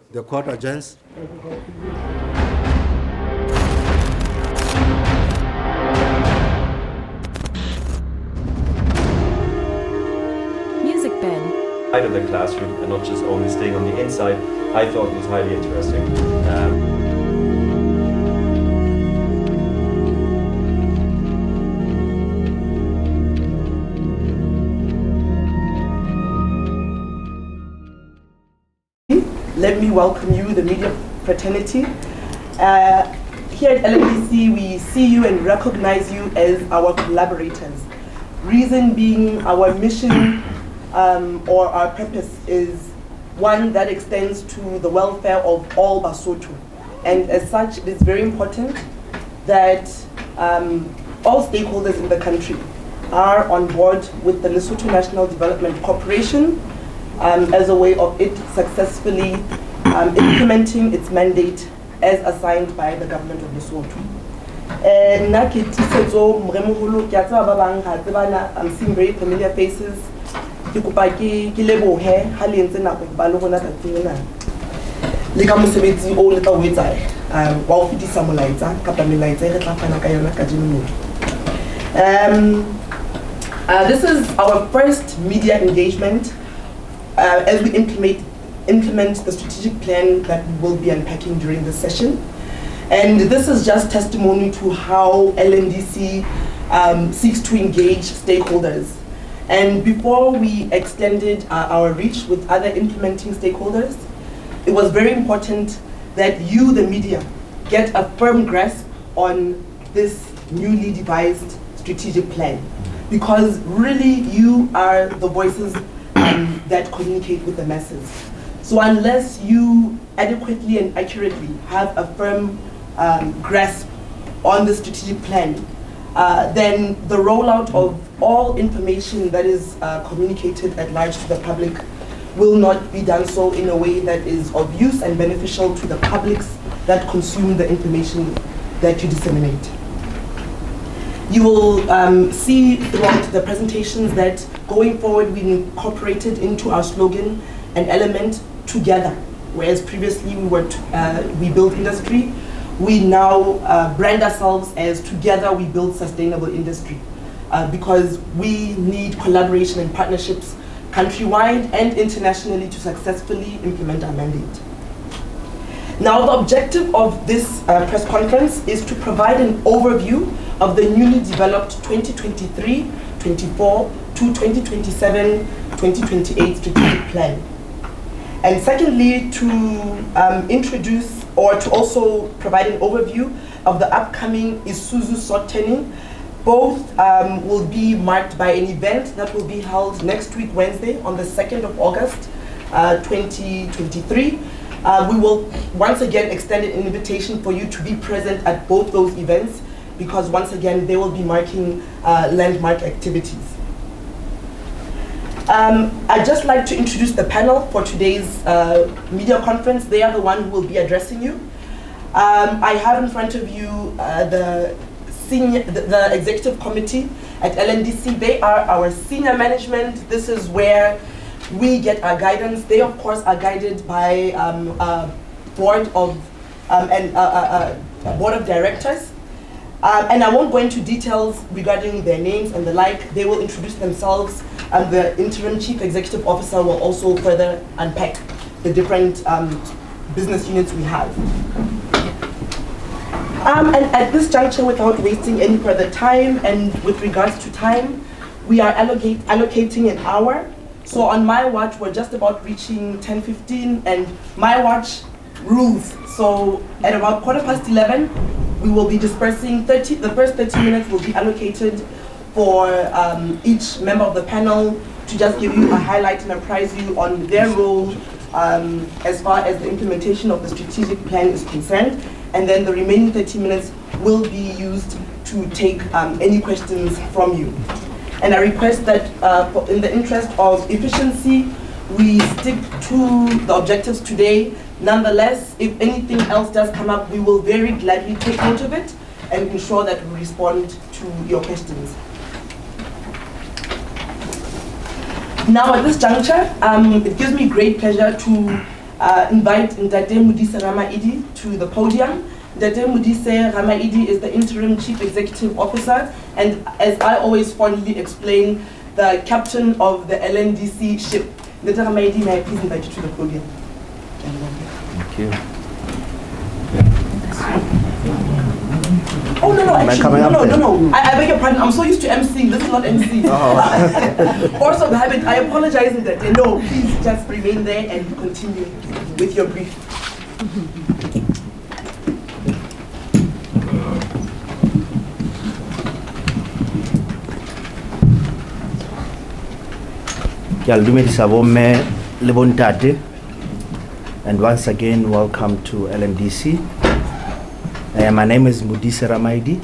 The court adjourns. Music bed. Out of the classroom and not just only staying on the inside, I thought was highly interesting. Let me welcome you, the media fraternity. Here at LNDC, we see you and recognize you as our collaborators. Reason being, our mission or our purpose is one that extends to the welfare of all Basotho. And as such, it is very important that all stakeholders in the country are on board with the Lesotho National Development Corporation as a way of it successfully implementing its mandate as assigned by the government of Lesotho. I'm seeing very familiar faces. This is our first media engagement as we implement the strategic plan that we will be unpacking during this session. And this is just testimony to how LNDC seeks to engage stakeholders. And before we extended our reach with other implementing stakeholders, it was very important that you, the media, get a firm grasp on this newly devised strategic plan. Because really, you are the voices that communicate with the masses. So unless you adequately and accurately have a firm grasp on the strategic plan, then the rollout of all information that is communicated at large to the public will not be done so in a way that is of use and beneficial to the publics that consume the information that you disseminate. You will see throughout the presentations that going forward we incorporated into our slogan an element together, whereas previously we build industry. We now brand ourselves as together we build sustainable industry because we need collaboration and partnerships countrywide and internationally to successfully implement our mandate. Now, the objective of this press conference is to provide an overview of the newly developed 2023-24 to 2027-2028 strategic plan. And secondly, to introduce or to also provide an overview of the upcoming Isuzu Sortening. Both will be marked by an event that will be held next week, Wednesday, on the 2nd of August, 2023. We will once again extend an invitation for you to be present at both those events because once again, they will be marking landmark activities. I'd just like to introduce the panel for today's media conference. They are the one who will be addressing you. I have in front of you the executive committee at LNDC. They are our senior management. This is where we get our guidance. They, of course, are guided by a board of directors. And I won't go into details regarding their names and the like. They will introduce themselves, and the interim chief executive officer will also further unpack the different business units we have. And at this juncture, without wasting any further time, and with regards to time, we are allocating an hour. So on my watch, we're just about reaching 10:15, and my watch rules. So at about 11:15, we will be dispersing. The first 30 minutes will be allocated for each member of the panel to just give you a highlight and apprise you on their role as far as the implementation of the strategic plan is concerned. And then the remaining 30 minutes will be used to take any questions from you. And I request that in the interest of efficiency, we stick to the objectives today. Nonetheless, if anything else does come up, we will very gladly take note of it and ensure that we respond to your questions. Now at this juncture, it gives me great pleasure to invite Ndate Modise Ramaidi to the podium. Ndate Modise Ramaidi is the interim chief executive officer, and as I always fondly explain, the captain of the LNDC ship. Ndate Ramaidi, may I please invite you to the podium? Thank you. Oh, no, actually, no. I beg your pardon. I'm so used to emceeing. This is not MC. Force of habit. I apologize in that. No, please just remain there and continue with your brief. And once again, welcome to LNDC. My name is Modise Ramaidi.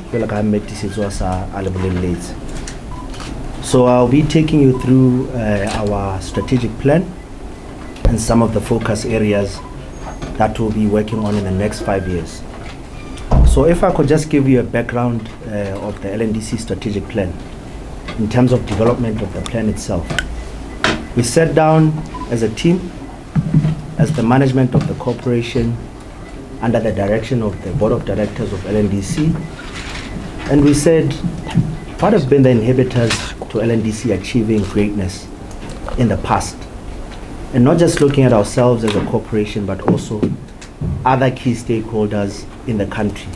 So I'll be taking you through our strategic plan and some of the focus areas that we'll be working on in the next 5 years. So if I could just give you a background of the LNDC strategic plan in terms of development of the plan itself. We sat down as a team, as the management of the corporation, under the direction of the board of directors of LNDC, and we said, what have been the inhibitors to LNDC achieving greatness in the past? And not just looking at ourselves as a corporation, but also other key stakeholders in the country.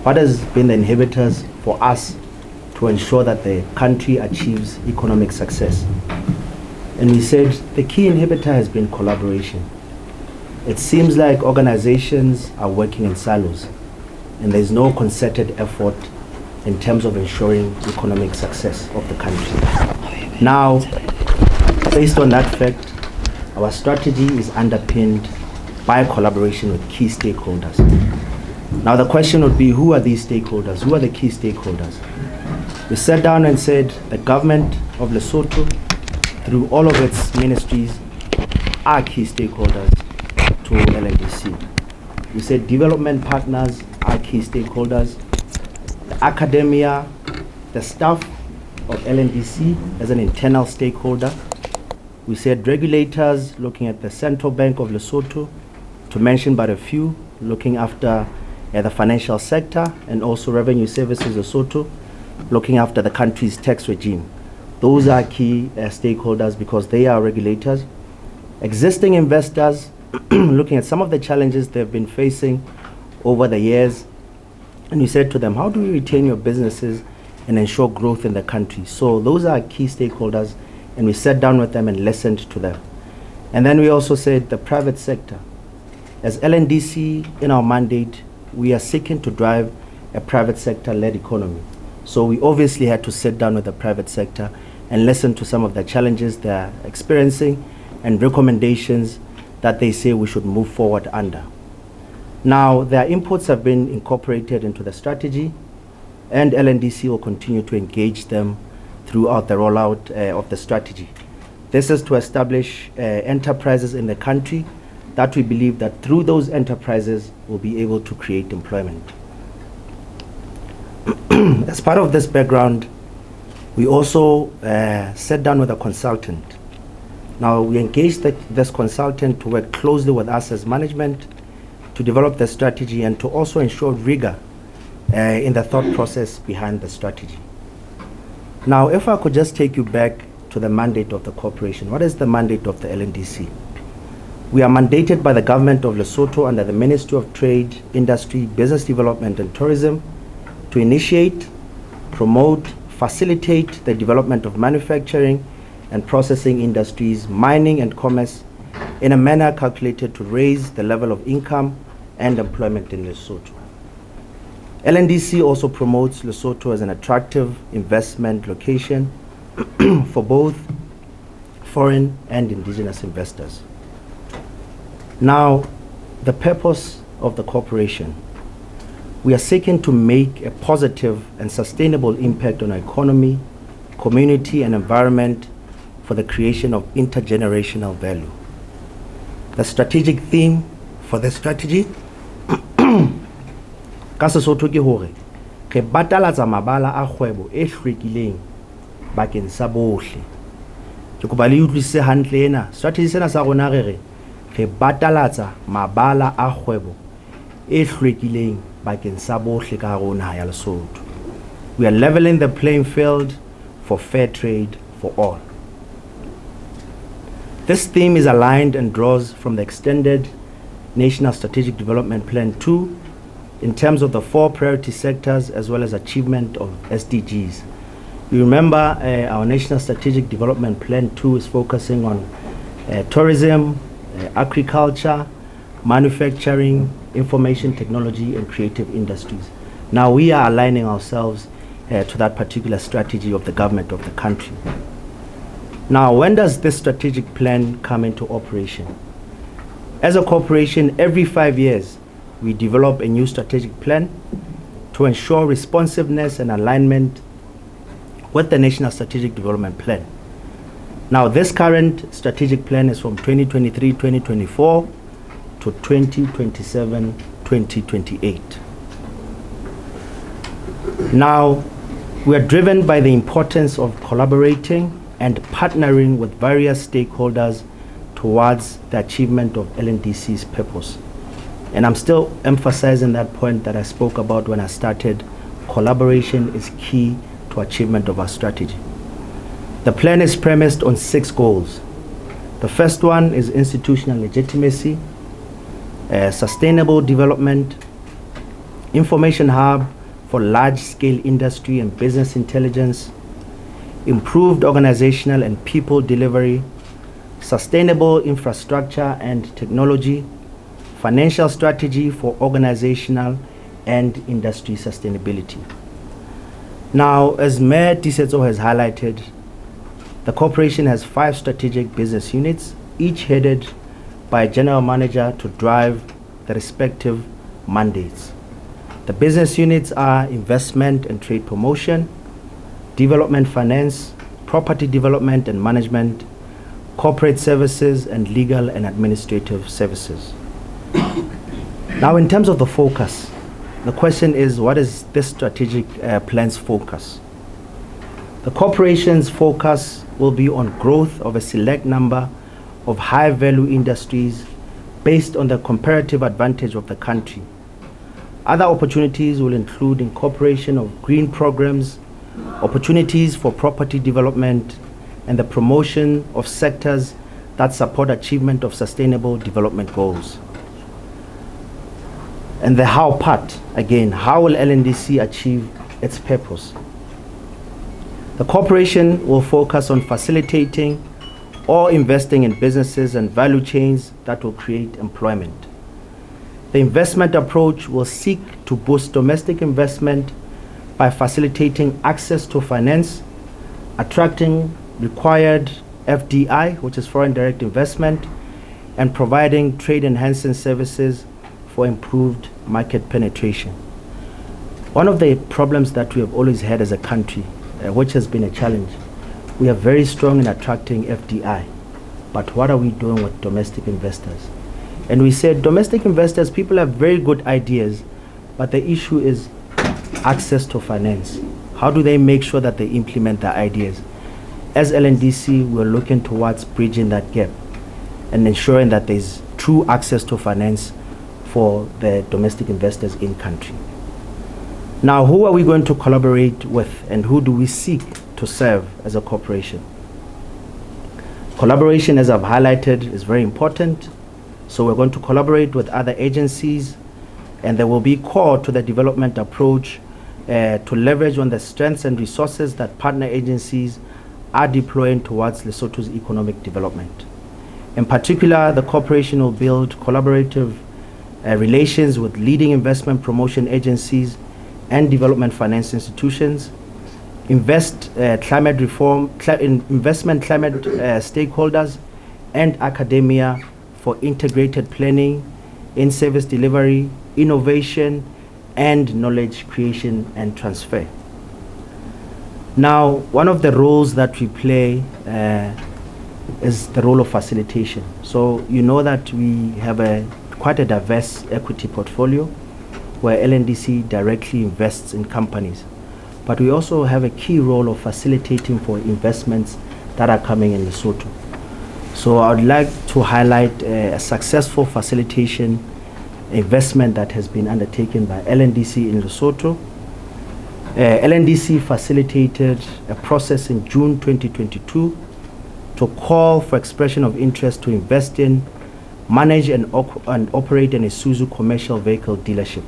What has been the inhibitors for us to ensure that the country achieves economic success? And we said the key inhibitor has been collaboration. It seems like organizations are working in silos, and there's no concerted effort in terms of ensuring economic success of the country. Now, based on that fact, our strategy is underpinned by collaboration with key stakeholders. Now the question would be, who are these stakeholders? Who are the key stakeholders? We sat down and said the government of Lesotho, through all of its ministries, are key stakeholders to LNDC. We said development partners are key stakeholders. The academia, the staff of LNDC as an internal stakeholder. We said regulators, looking at the Central Bank of Lesotho, to mention but a few, looking after the financial sector, and also Revenue Services Lesotho, looking after the country's tax regime. Those are key stakeholders because they are regulators. Existing investors, looking at some of the challenges they've been facing over the years. And we said to them, how do we retain your businesses and ensure growth in the country? So those are key stakeholders, and we sat down with them and listened to them. And then we also said the private sector. As LNDC, in our mandate, we are seeking to drive a private sector-led economy. So we obviously had to sit down with the private sector and listen to some of the challenges they're experiencing and recommendations that they say we should move forward under. Now, their inputs have been incorporated into the strategy, and LNDC will continue to engage them throughout the rollout of the strategy. This is to establish enterprises in the country that we believe that through those enterprises we'll be able to create employment. As part of this background, we also sat down with a consultant. Now, we engaged this consultant to work closely with us as management to develop the strategy and to also ensure rigor in the thought process behind the strategy. Now, if I could just take you back to the mandate of the corporation. What is the mandate of the LNDC? We are mandated by the government of Lesotho under the Ministry of Trade, Industry, Business Development and Tourism to initiate, promote, facilitate the development of manufacturing and processing industries, mining and commerce in a manner calculated to raise the level of income and employment in Lesotho. LNDC also promotes Lesotho as an attractive investment location for both foreign and indigenous investors. Now, the purpose of the corporation. We are seeking to make a positive and sustainable impact on our economy, community and environment for the creation of intergenerational value. The strategic theme for the strategy ka Sesotho ke hore re batalatsa mabala a kgwebo e hlwekileng bakeng sa bohle. Ke kopa le utlwisise hantle ena strategy sena sa rona re re batalatsa mabala a kgwebo e hlwekileng bakeng sa bohle ka hare ho naha ya Lesotho. We are leveling the playing field for fair trade for all. This theme is aligned and draws from the extended National Strategic Development Plan 2 in terms of the 4 priority sectors as well as achievement of SDGs. You remember our National Strategic Development Plan 2 is focusing on tourism, agriculture, manufacturing, information technology, and creative industries. Now we are aligning ourselves to that particular strategy of the government of the country. Now, when does this strategic plan come into operation? As a corporation, every 5 years, we develop a new strategic plan to ensure responsiveness and alignment with the National Strategic Development Plan. Now, this current strategic plan is from 2023-2024 to 2027-2028. Now, we are driven by the importance of collaborating and partnering with various stakeholders towards the achievement of LNDC's purpose. And I'm still emphasizing that point that I spoke about when I started. Collaboration is key to achievement of our strategy. The plan is premised on 6 goals. The first one is institutional legitimacy, sustainable development, information hub for large-scale industry and business intelligence, improved organizational and people delivery, sustainable infrastructure and technology, financial strategy for organizational and industry sustainability. Now, as Mayor Disetso has highlighted, the corporation has 5 strategic business units, each headed by a general manager to drive the respective mandates. The business units are investment and trade promotion, development finance, property development and management, corporate services, and legal and administrative services. Now, in terms of the focus, the question is, what is this strategic plan's focus? The corporation's focus will be on growth of a select number of high-value industries based on the comparative advantage of the country. Other opportunities will include incorporation of green programs, opportunities for property development, and the promotion of sectors that support achievement of sustainable development goals. And the how part, again, how will LNDC achieve its purpose? The corporation will focus on facilitating or investing in businesses and value chains that will create employment. The investment approach will seek to boost domestic investment by facilitating access to finance, attracting required FDI, which is foreign direct investment, and providing trade enhancing services for improved market penetration. One of the problems that we have always had as a country, which has been a challenge, we are very strong in attracting FDI, but what are we doing with domestic investors? And we said domestic investors, people have very good ideas, but the issue is access to finance. How do they make sure that they implement their ideas? As LNDC, we're looking towards bridging that gap and ensuring that there's true access to finance for the domestic investors in country. Now, who are we going to collaborate with and who do we seek to serve as a corporation? Collaboration, as I've highlighted, is very important. So we're going to collaborate with other agencies, and they will be core to the development approach to leverage on the strengths and resources that partner agencies are deploying towards Lesotho's economic development. In particular, the corporation will build collaborative relations with leading investment promotion agencies and development finance institutions, investment climate stakeholders, and academia for integrated planning, in-service delivery, innovation, and knowledge creation and transfer. Now, one of the roles that we play is the role of facilitation. So you know that we have quite a diverse equity portfolio where LNDC directly invests in companies. But we also have a key role of facilitating for investments that are coming in Lesotho. So I would like to highlight a successful facilitation investment that has been undertaken by LNDC in Lesotho. LNDC facilitated a process in June 2022 to call for expression of interest to invest in, manage and operate an Isuzu commercial vehicle dealership.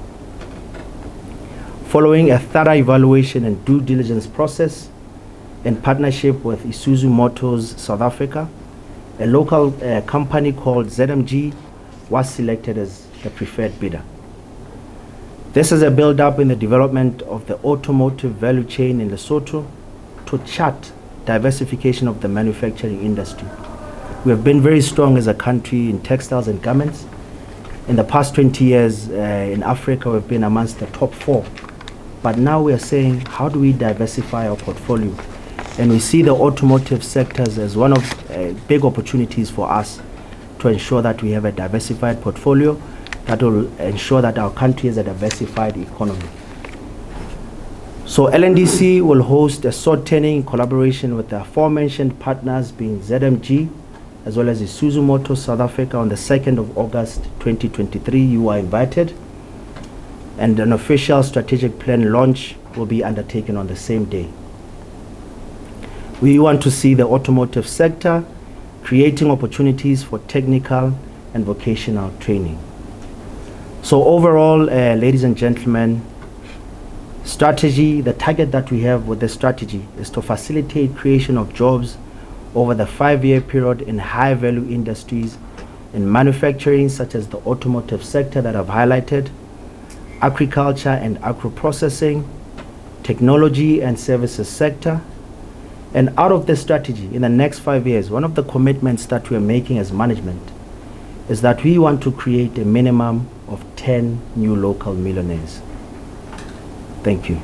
Following a thorough evaluation and due diligence process in partnership with Isuzu Motors South Africa, a local company called ZMG was selected as the preferred bidder. This is a build-up in the development of the automotive value chain in Lesotho to chart diversification of the manufacturing industry. We have been very strong as a country in textiles and garments. In the past 20 years in Africa, we've been amongst the top 4. But now we are saying, how do we diversify our portfolio? And we see the automotive sectors as one of big opportunities for us to ensure that we have a diversified portfolio that will ensure that our country is a diversified economy. So LNDC will host a sword turning in collaboration with the aforementioned partners being ZMG as well as Isuzu Motors South Africa on the 2nd of August 2023. You are invited. And an official strategic plan launch will be undertaken on the same day. We want to see the automotive sector creating opportunities for technical and vocational training. So overall, ladies and gentlemen, strategy, the target that we have with the strategy is to facilitate creation of jobs over the 5-year period in high-value industries in manufacturing, such as the automotive sector that I've highlighted, agriculture and agro-processing, technology and services sector. And out of this strategy, in the next 5 years, one of the commitments that we are making as management is that we want to create a minimum of 10 new local millionaires. Thank you.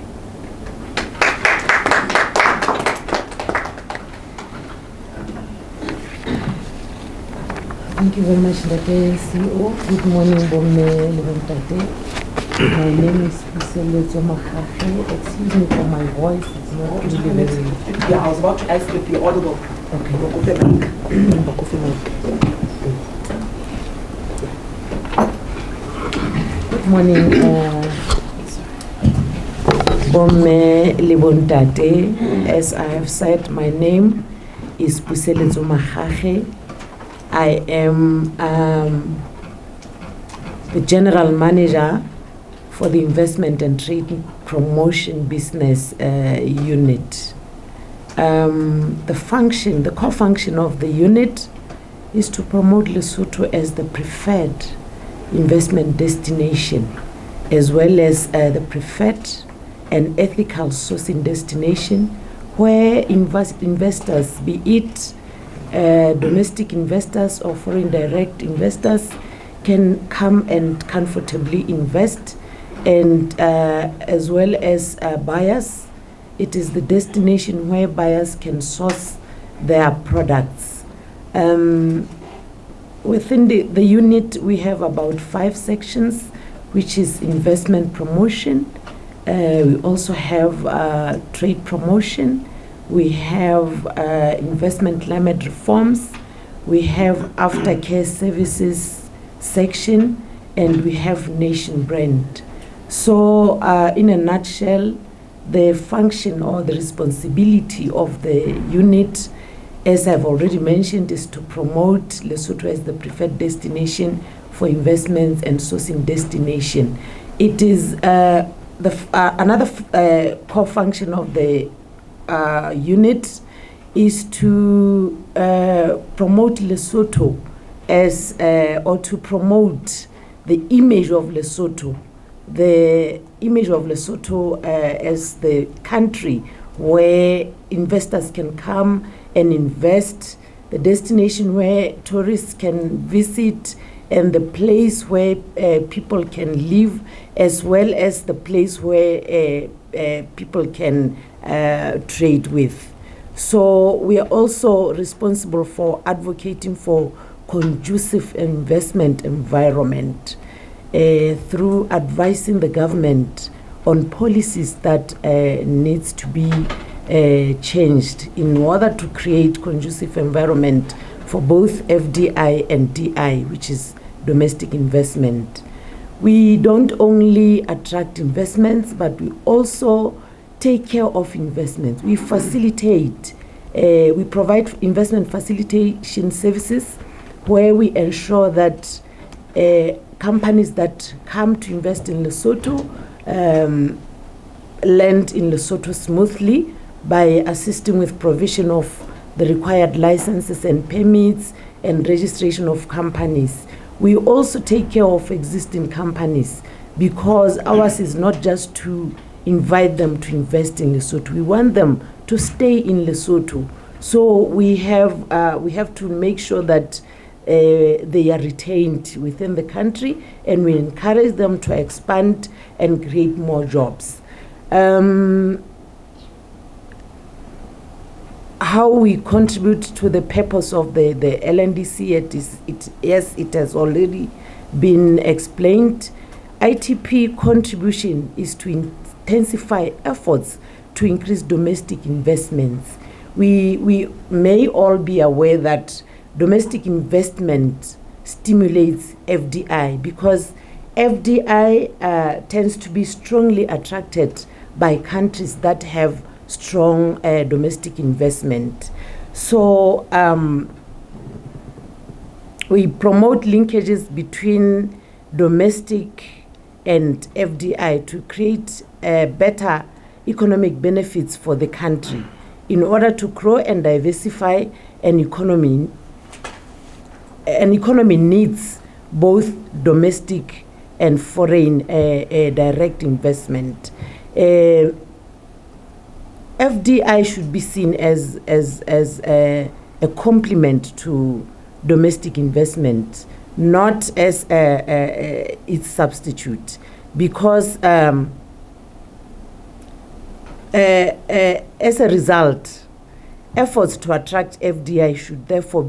Thank you very much, Dr. CEO. Good morning, Bomme Levantate. My name is Puseletso Makhahe. Excuse me for my voice. It's not really very... Yeah, I was about to ask if you're audible. Good morning, Bomme Levantate. As I have said, my name is Puseletso Makhahe. I am the general manager for the Investment and Trade Promotion Business Unit. The core function of the unit is to promote Lesotho as the preferred investment destination, as well as the preferred and ethical sourcing destination where investors, be it domestic investors or foreign direct investors, can come and comfortably invest, and as well as buyers. It is the destination where buyers can source their products. Within the unit, we have about 5 sections, which is investment promotion. We also have trade promotion. We have investment climate reforms. We have aftercare services section, and we have nation brand. So in a nutshell, the function or the responsibility of the unit, as I've already mentioned, is to promote Lesotho as the preferred destination for investments and sourcing destination. It is another core function of the unit is to promote Lesotho as or to promote the image of Lesotho, as the country where investors can come and invest, the destination where tourists can visit, and the place where people can live, as well as the place where people can trade with. So we are also responsible for advocating for conducive investment environment through advising the government on policies that needs to be changed in order to create conducive environment for both FDI and DI, which is domestic investment. We don't only attract investments, but we also take care of investments. We facilitate, we provide investment facilitation services where we ensure that companies that come to invest in Lesotho land in Lesotho smoothly by assisting with provision of the required licenses and permits and registration of companies. We also take care of existing companies because ours is not just to invite them to invest in Lesotho. We want them to stay in Lesotho. So we have to make sure that they are retained within the country, and we encourage them to expand and create more jobs. How we contribute to the purpose of the LNDC, it has already been explained. ITP contribution is to intensify efforts to increase domestic investments. We may all be aware that domestic investment stimulates FDI because FDI tends to be strongly attracted by countries that have strong domestic investment. So we promote linkages between domestic and FDI to create better economic benefits for the country. In order to grow and diversify an economy needs both domestic and foreign direct investment. FDI should be seen as a complement to domestic investment, not as its substitute, because as a result, efforts to attract FDI should therefore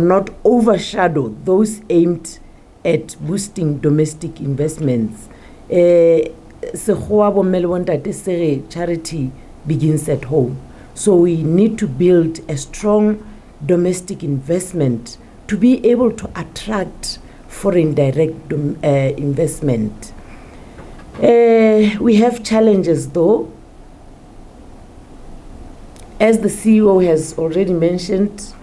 not overshadow those aimed at boosting domestic investments. Charity begins at home. So we need to build a strong domestic investment to be able to attract foreign direct investment. We have challenges though. As the CEO has already mentioned,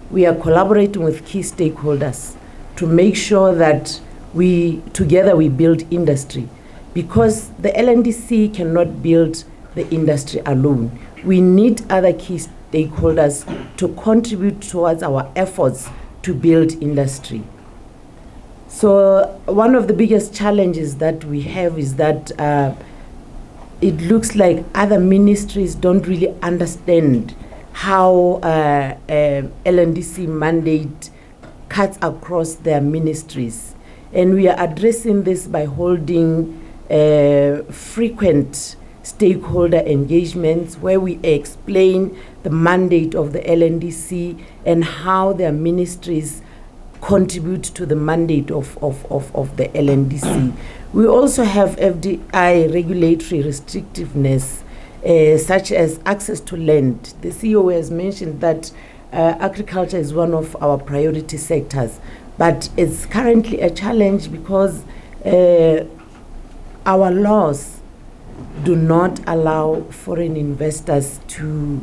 we are collaborating with key stakeholders to make sure that together we build industry, because the LNDC cannot build the industry alone. We need other key stakeholders to contribute towards our efforts to build industry. So one of the biggest challenges that we have is that it looks like other ministries don't really understand how LNDC mandate cuts across their ministries. And we are addressing this by holding frequent stakeholder engagements where we explain the mandate of the LNDC and how their ministries contribute to the mandate of the LNDC. We also have FDI regulatory restrictiveness, such as access to land. The CEO has mentioned that agriculture is one of our priority sectors, but it's currently a challenge because our laws do not allow foreign investors to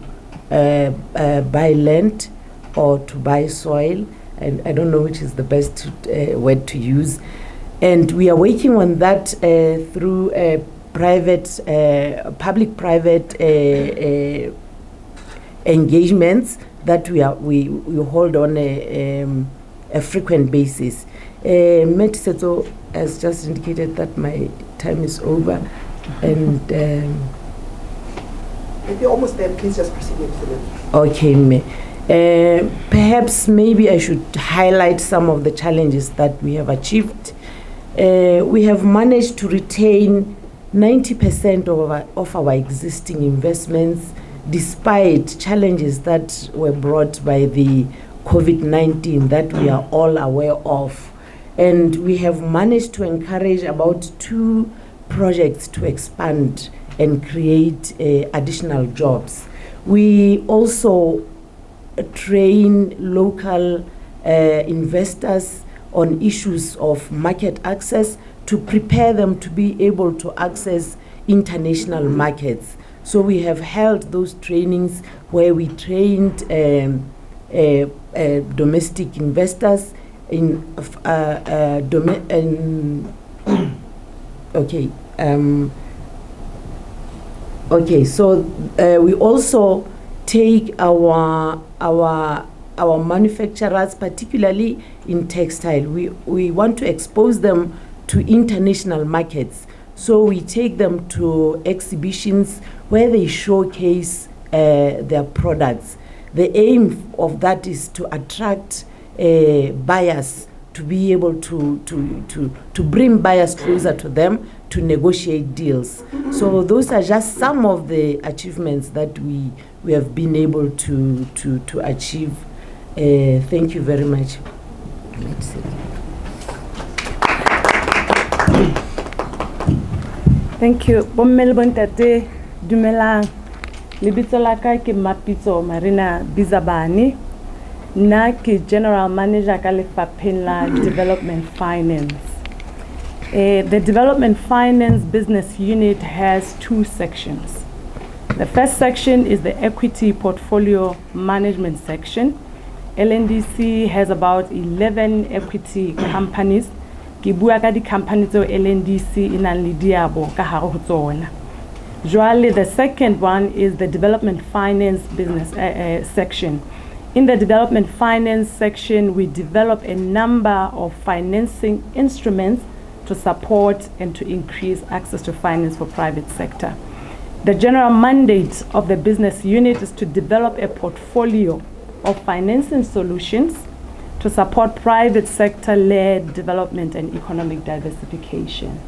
buy land or to buy soil. And I don't know which is the best word to use. And we are working on that through public-private engagements that we hold on a frequent basis. Metisetso has just indicated that my time is over, and if you're almost there, please just proceed. Okay, perhaps maybe I should highlight some of the challenges that we have achieved. We have managed to retain 90% of our existing investments, despite challenges that were brought by the COVID-19 that we are all aware of. And we have managed to encourage about 2 projects to expand and create additional jobs. We also train local investors on issues of market access to prepare them to be able to access international markets. So we have held those trainings where we trained domestic investors in so we also take our manufacturers, particularly in textile. We want to expose them to international markets. So we take them to exhibitions where they showcase their products. The aim of that is to attract buyers, to be able to bring buyers closer to them to negotiate deals. So those are just some of the achievements that we have been able to achieve. Thank you very much. Let's see. Thank you. Bommel bontate dumelang. Lebitso la ka ke Mapitso Marina Bizabani. Na ke General Manager ka lefapheng la Development Finance. The Development Finance business unit has two sections. The first section is the Equity Portfolio Management section. LNDC has about 11 equity companies. Ke bua ka di companies tso LNDC e nang le diabo ka hare ho tsona. Jwale, the second one is the Development Finance business section. In the Development Finance section, we develop a number of financing instruments to support and to increase access to finance for private sector. The general mandate of the business unit is to develop a portfolio of financing solutions to support private sector-led development and economic diversification.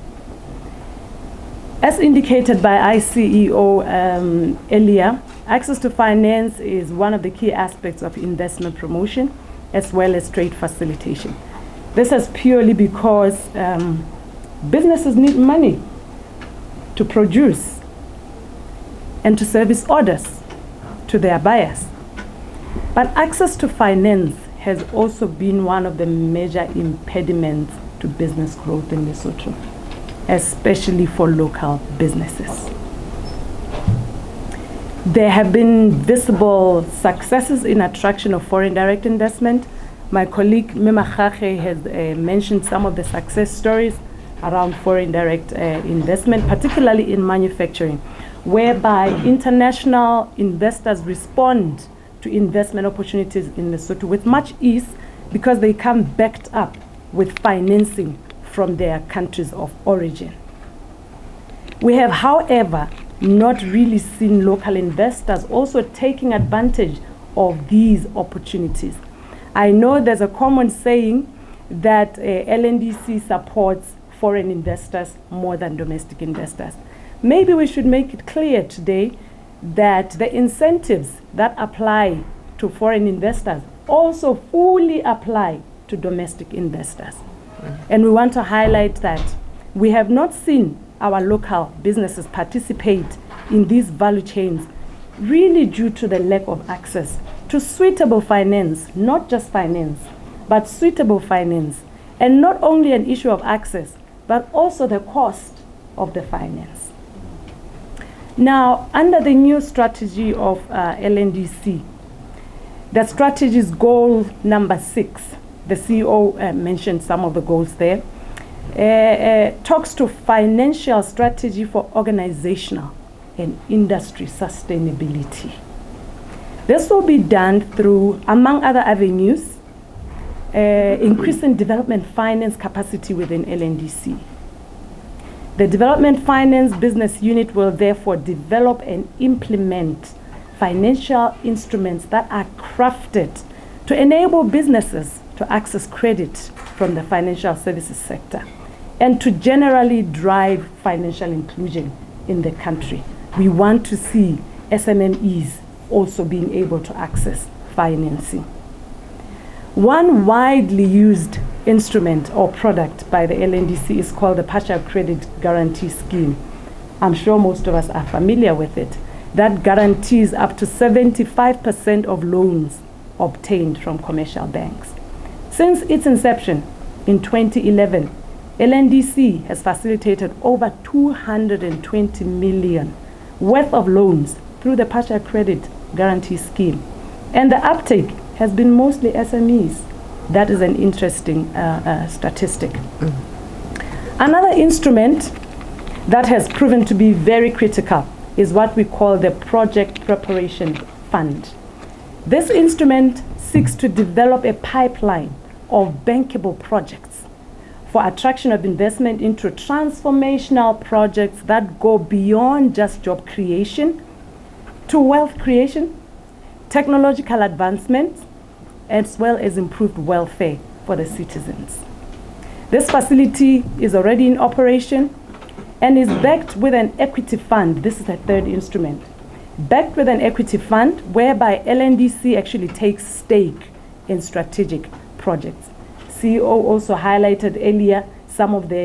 As indicated by ICEO earlier, access to finance is one of the key aspects of investment promotion as well as trade facilitation. This is purely because businesses need money to produce and to service orders to their buyers. But access to finance has also been one of the major impediments to business growth in Lesotho, especially for local businesses. There have been visible successes in attraction of foreign direct investment. My colleague Mema Khache has mentioned some of the success stories around foreign direct investment, particularly in manufacturing, whereby international investors respond to investment opportunities in Lesotho with much ease because they come backed up with financing from their countries of origin. We have, however, not really seen local investors also taking advantage of these opportunities. I know there's a common saying that LNDC supports foreign investors more than domestic investors. Maybe we should make it clear today that the incentives that apply to foreign investors also fully apply to domestic investors. And we want to highlight that we have not seen our local businesses participate in these value chains really due to the lack of access to suitable finance, not just finance, but suitable finance. And not only an issue of access, but also the cost of the finance. Now, under the new strategy of LNDC, the strategy's goal number 6, the CEO mentioned some of the goals there, talks to financial strategy for organizational and industry sustainability. This will be done through, among other avenues, increasing development finance capacity within LNDC. The Development Finance Business Unit will therefore develop and implement financial instruments that are crafted to enable businesses to access credit from the financial services sector and to generally drive financial inclusion in the country. We want to see SMMEs also being able to access financing. One widely used instrument or product by the LNDC is called the Partial Credit Guarantee Scheme. I'm sure most of us are familiar with it, that guarantees up to 75% of loans obtained from commercial banks. Since its inception in 2011, LNDC has facilitated over 220 million worth of loans through the partial credit guarantee scheme. And the uptake has been mostly SMEs. That is an interesting statistic. Another instrument that has proven to be very critical is what we call the Project Preparation Fund. This instrument seeks to develop a pipeline of bankable projects for attraction of investment into transformational projects that go beyond just job creation to wealth creation, technological advancement, as well as improved welfare for the citizens. This facility is already in operation and is backed with an equity fund. This is the third instrument. Backed with an equity fund whereby LNDC actually takes stake in strategic projects. CEO also highlighted earlier some of the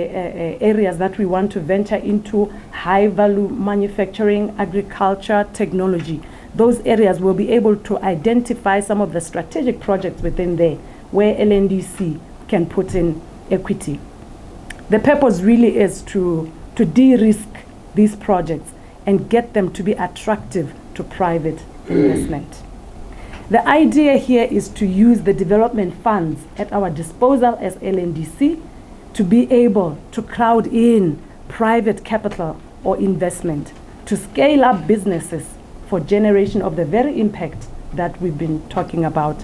areas that we want to venture into: high value manufacturing, agriculture, technology. Those areas will be able to identify some of the strategic projects within there where LNDC can put in equity. The purpose really is to de-risk these projects and get them to be attractive to private investment. The idea here is to use the development funds at our disposal as LNDC to be able to crowd in private capital or investment to scale up businesses for generation of the very impact that we've been talking about,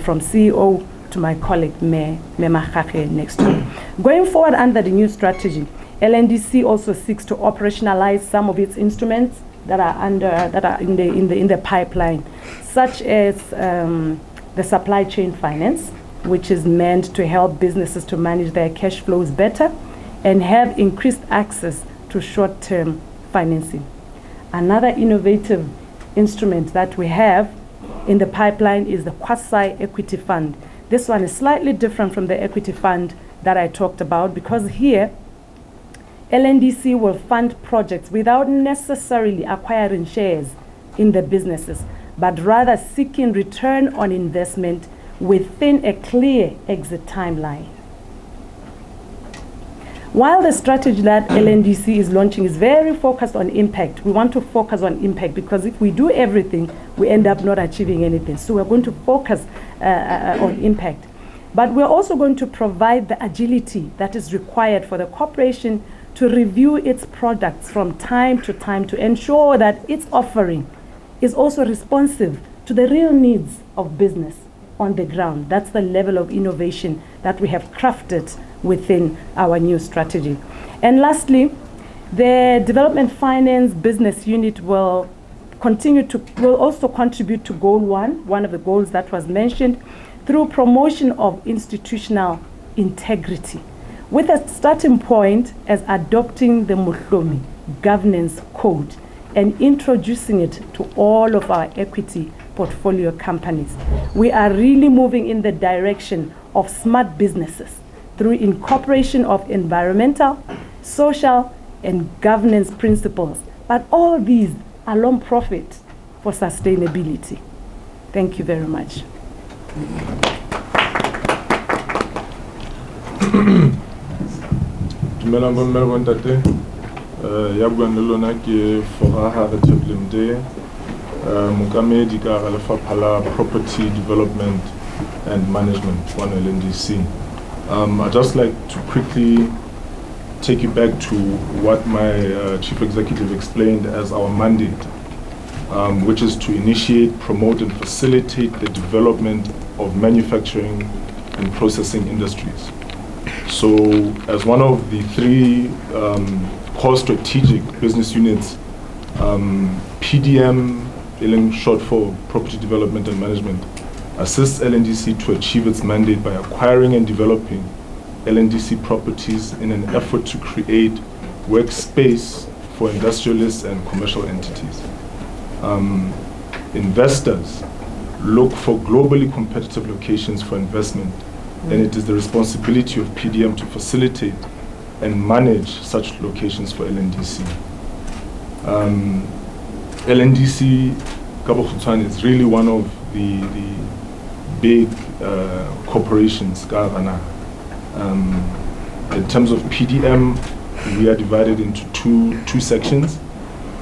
from CEO to my colleague Me Makgakge next to me. Going forward under the new strategy, LNDC also seeks to operationalize some of its instruments that are in the pipeline, such as the supply chain finance, which is meant to help businesses to manage their cash flows better and have increased access to short-term financing. Another innovative instrument that we have in the pipeline is the quasi-equity fund. This one is slightly different from the equity fund that I talked about, because here LNDC will fund projects without necessarily acquiring shares in the businesses, but rather seeking return on investment within a clear exit timeline. While the strategy that LNDC is launching is very focused on impact, we want to focus on impact, because if we do everything, we end up not achieving anything. So we're going to focus on impact. But we're also going to provide the agility that is required for the corporation to review its products from time to time to ensure that its offering is also responsive to the real needs of business on the ground. That's the level of innovation that we have crafted within our new strategy. And lastly, the development finance business unit will also contribute to goal one of the goals that was mentioned, through promotion of institutional integrity, with a starting point as adopting the Mohlomi governance code and introducing it to all of our equity portfolio companies. We are really moving in the direction of smart businesses through incorporation of environmental, social, and governance principles. But all these are non-profit for sustainability. Thank you very much. Dumelang bomme le bontate, ya buang le lona ke Foraha Reteblemde, mookamedi ka hara Lefapha la Property Development and Management, one LNDC. I'd just like to quickly take you back to what my Chief Executive explained as our mandate, which is to initiate, promote, and facilitate the development of manufacturing and processing industries. So, as one of the three core strategic business units, PDM, short for Property Development and Management, assists LNDC to achieve its mandate by acquiring and developing LNDC properties in an effort to create workspace for industrialists and commercial entities. Investors look for globally competitive locations for investment, and it is the responsibility of PDM to facilitate and manage such locations for LNDC. LNDC Kabo Kgutshwane is really one of the big corporations ka hara naha. In terms of PDM, we are divided into two sections,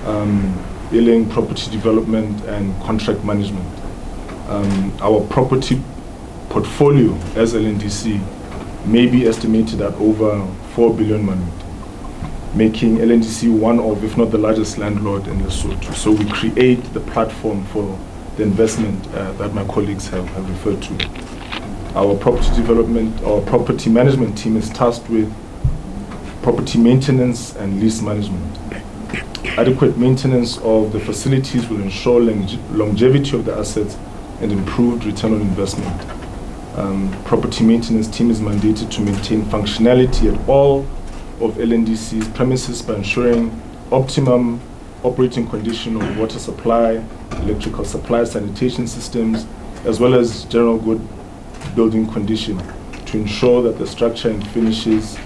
property development and contract management. Our property portfolio as LNDC may be estimated at over 4 billion manut, making LNDC one of, if not the largest landlord in Lesotho. So we create the platform for the investment that my colleagues have referred to. Our property development, our property management team is tasked with property maintenance and lease management. Adequate maintenance of the facilities will ensure longevity of the assets and improved return on investment. Property maintenance team is mandated to maintain functionality at all of LNDC's premises by ensuring optimum operating condition of water supply, electrical supply, sanitation systems, as well as general good building condition to ensure that the structure and finishes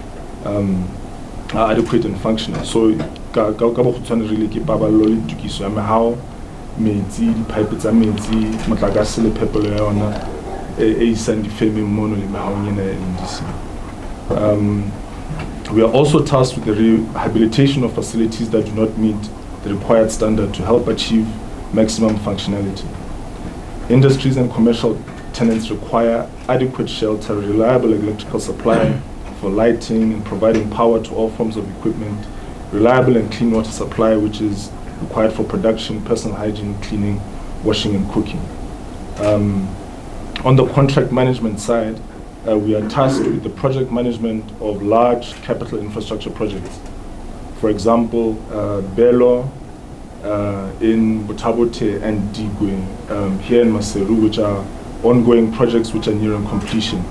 are adequate and functional. So, really keep how metsi di-pipe tsa metsi motlakase le phepelo ya yona e isang difemeng mono le mehaong ena ya LNDC. We are also tasked with the rehabilitation of facilities that do not meet the required standard to help achieve maximum functionality. Industries and commercial tenants require adequate shelter, reliable electrical supply for lighting and providing power to all forms of equipment, reliable and clean water supply, which is required for production, personal hygiene, cleaning, washing and cooking. On the contract management side, we are tasked with the project management of large capital infrastructure projects. For example, Belo in Botabote and Digwe here in Maseru, which are ongoing projects which are nearing completion.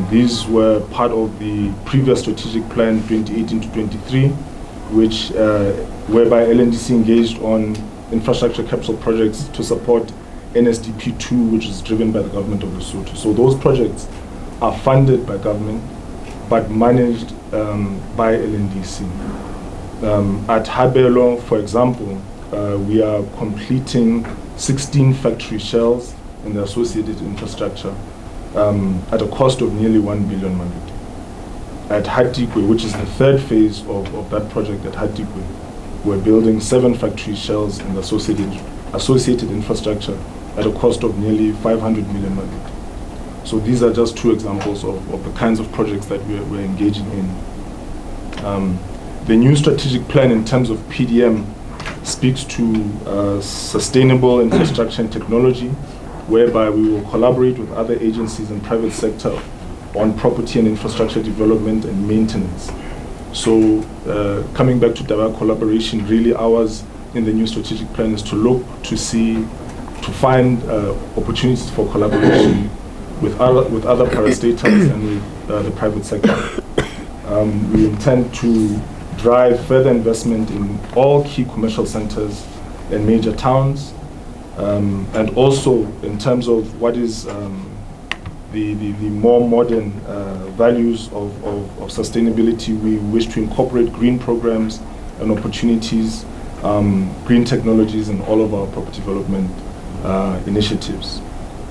These were part of the previous strategic plan 2018 to 23, which whereby LNDC engaged on infrastructure capital projects to support NSDP 2, which is driven by the government of Lesotho. So those projects are funded by government, but managed by LNDC. At Habelo, for example, we are completing 16 factory shells and the associated infrastructure at a cost of nearly 1 billion manut. At Hatikwe, which is the third phase of that project at Hatikwe, we're building 7 factory shells and associated infrastructure at a cost of nearly 500 million manut. So these are just 2 examples of the kinds of projects that we're engaging in. The new strategic plan in terms of PDM speaks to sustainable infrastructure and technology, whereby we will collaborate with other agencies and private sector on property and infrastructure development and maintenance. So coming back to direct collaboration, really ours in the new strategic plan is to look to find opportunities for collaboration with other parastatals and with the private sector. We intend to drive further investment in all key commercial centers in major towns, and also in terms of what is the more modern values of sustainability. We wish to incorporate green programs and opportunities, green technologies in all of our property development initiatives.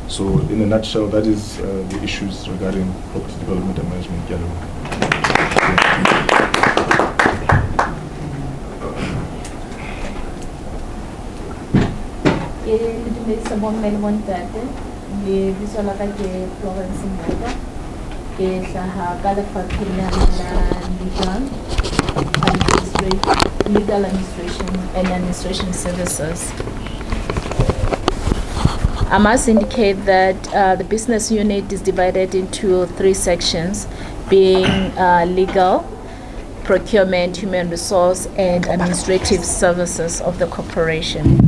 So in a nutshell, that is the issues regarding property development and management. Legal administration and administration services. I must indicate that the business unit is divided into 3 sections, being legal, procurement, human resource, and administrative services of the corporation.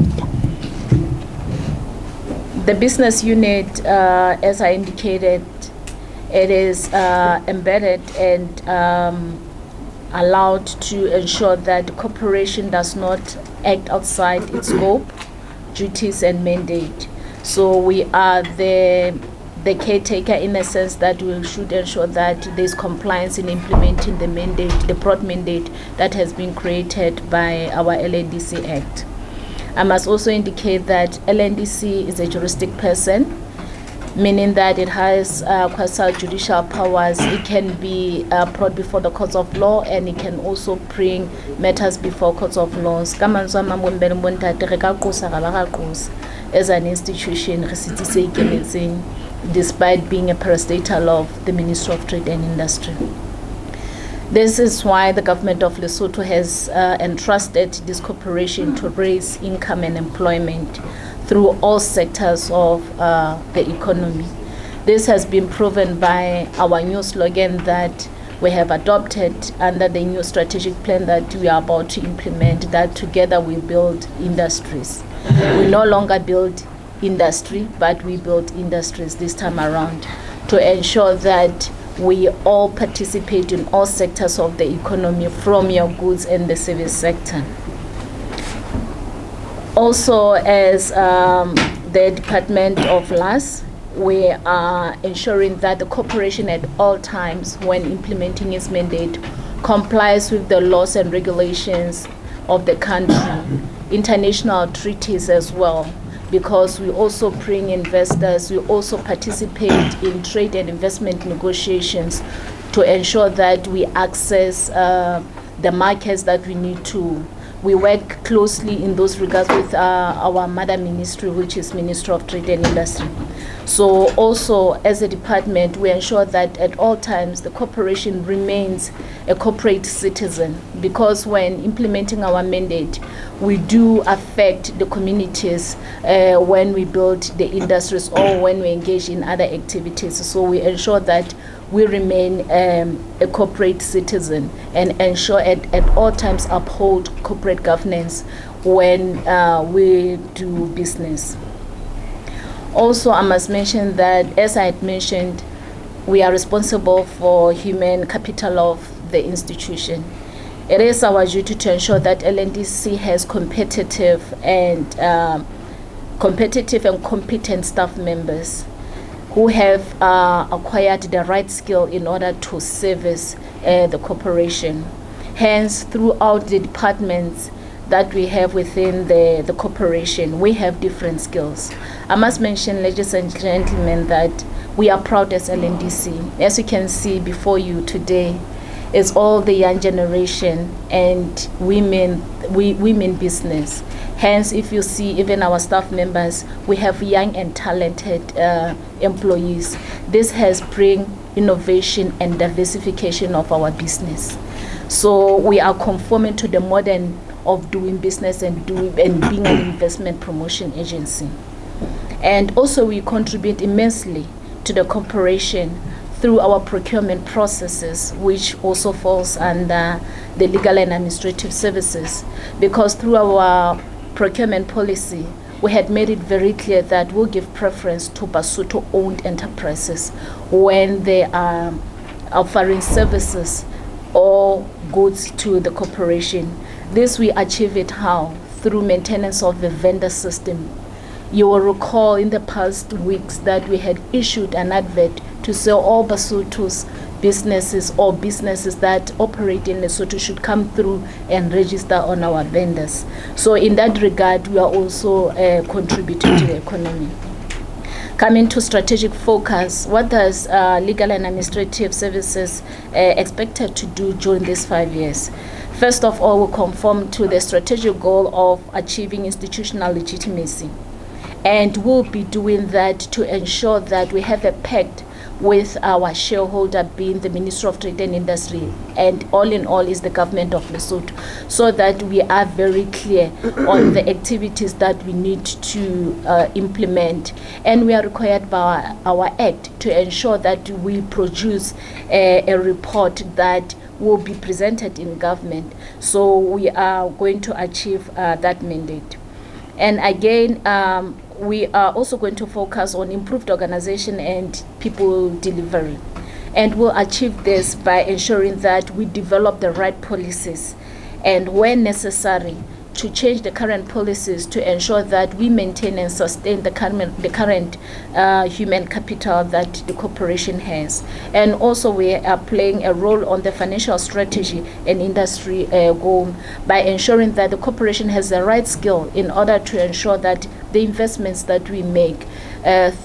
The business unit, as I indicated, it is embedded and allowed to ensure that the corporation does not act outside its scope, duties, and mandate. So we are the the caretaker, in a sense that we should ensure that there's compliance in implementing the mandate, the broad mandate that has been created by our LNDC Act. I must also indicate that LNDC is a juristic person, meaning that it has quasi-judicial powers. It can be brought before the courts of law, and it can also bring matters before courts of laws. As an institution, despite being a parastatal of the Ministry of Trade and Industry. This is why the government of Lesotho has entrusted this corporation to raise income and employment through all sectors of the economy. This has been proven by our new slogan that we have adopted under the new strategic plan that we are about to implement, that together we build industries. We no longer build industry, but we build industries this time around to ensure that we all participate in all sectors of the economy, from your goods and the service sector. Also, as the Department of LAS, we are ensuring that the corporation at all times, when implementing its mandate, complies with the laws and regulations of the country, international treaties as well, because we also bring investors, we also participate in trade and investment negotiations to ensure that we access the markets that we need to. We work closely in those regards with our mother ministry, which is Ministry of Trade and Industry. So also, as a department, we ensure that at all times the corporation remains a corporate citizen, because when implementing our mandate, we do affect the communities when we build the industries or when we engage in other activities. So we ensure that we remain a corporate citizen and ensure at all times uphold corporate governance when we do business. Also, I must mention that, as I had mentioned, we are responsible for human capital of the institution. It is our duty to ensure that LNDC has competitive and competent staff members who have acquired the right skill in order to service the corporation. Hence, throughout the departments that we have within the corporation, we have different skills. I must mention, ladies and gentlemen, that we are proud as LNDC. As you can see before you today, is all the young generation and women business. Hence, if you see even our staff members, we have young and talented employees. This has bring innovation and diversification of our business. So we are conforming to the modern of doing business and being an investment promotion agency. And also we contribute immensely to the corporation through our procurement processes, which also falls under the legal and administrative services, because through our procurement policy, we had made it very clear that we'll give preference to Basotho-owned enterprises when they are offering services or goods to the corporation. This we achieve it how? Through maintenance of the vendor system. You will recall in the past weeks that we had issued an advert to say all Basotho's businesses or businesses that operate in Lesotho should come through and register on our vendors. So in that regard, we are also contributing to the economy. Coming to strategic focus, what does legal and administrative services expected to do during these 5 years? First of all, we conform to the strategic goal of achieving institutional legitimacy. And we'll be doing that to ensure that we have a pact with our shareholder being the Ministry of Trade and Industry, and all in all is the government of Lesotho, so that we are very clear on the activities that we need to implement. And we are required by our act to ensure that we produce a report that will be presented in government. So we are going to achieve that mandate. And again, we are also going to focus on improved organization and people delivery. And we'll achieve this by ensuring that we develop the right policies, and when necessary, to change the current policies to ensure that we maintain and sustain the current human capital that the corporation has. And also we are playing a role on the financial strategy and industry goal by ensuring that the corporation has the right skill in order to ensure that the investments that we make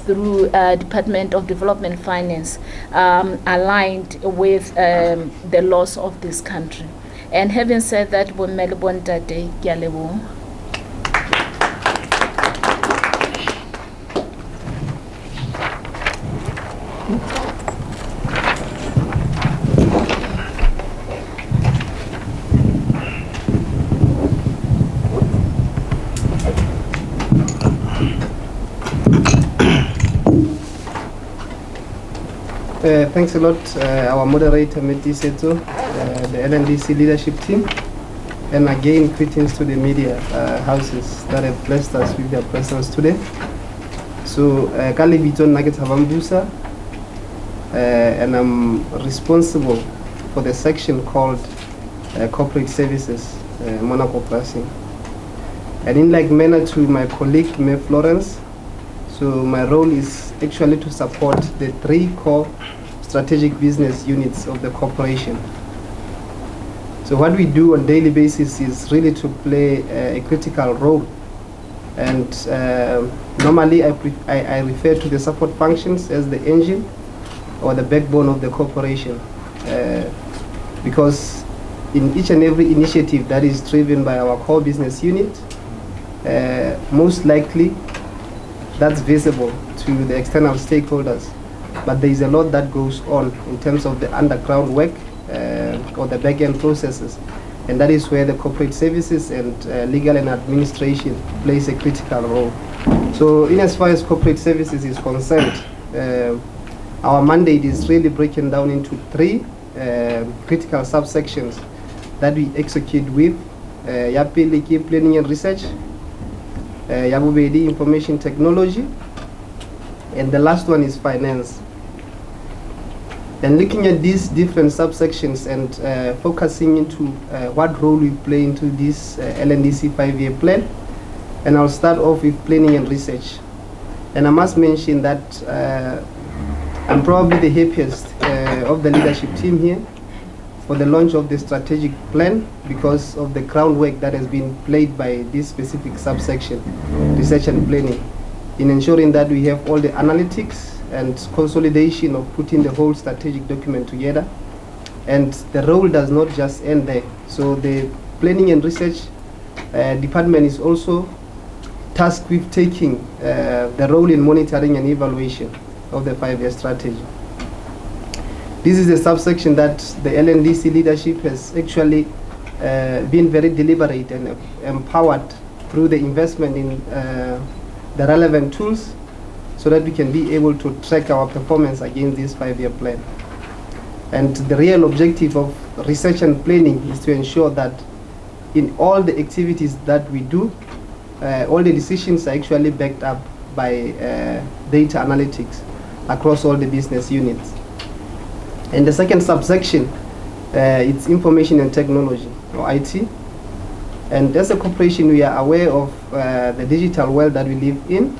through Department of Development Finance aligned with the laws of this country. And having said that, thanks a lot, our moderator, Meti Seto, the LNDC leadership team, and again, greetings to the media houses that have blessed us with their presence today. So, Kali Biton Nugget Havambusa, and I'm responsible for the section called Corporate Services, Monaco Pricing. And in like manner to my colleague, May Florence, so my role is actually to support the 3 core strategic business units of the corporation. So what we do on a daily basis is really to play a critical role. And normally I refer to the support functions as the engine or the backbone of the corporation. Because in each and every initiative that is driven by our core business unit, most likely that's visible to the external stakeholders. But there is a lot that goes on in terms of the underground work or the back-end processes. And that is where the corporate services and legal and administration plays a critical role. So in as far as corporate services is concerned, our mandate is really broken down into 3 critical subsections that we execute with. Yapili planning and research, Yabubedi information technology, and the last one is finance. And looking at these different subsections and focusing into what role we play into this LNDC 5-year plan, and I'll start off with planning and research. And I must mention that I'm probably the happiest of the leadership team here for the launch of the strategic plan because of the groundwork that has been played by this specific subsection, research and planning, in ensuring that we have all the analytics and consolidation of putting the whole strategic document together. And the role does not just end there. So the planning and research department is also tasked with taking the role in monitoring and evaluation of the 5-year strategy. This is a subsection that the LNDC leadership has actually been very deliberate and empowered through the investment in the relevant tools so that we can be able to track our performance against this 5-year plan. And the real objective of research and planning is to ensure that in all the activities that we do, all the decisions are actually backed up by data analytics across all the business units. And the second subsection, it's information and technology, or IT. And as a corporation, we are aware of the digital world that we live in.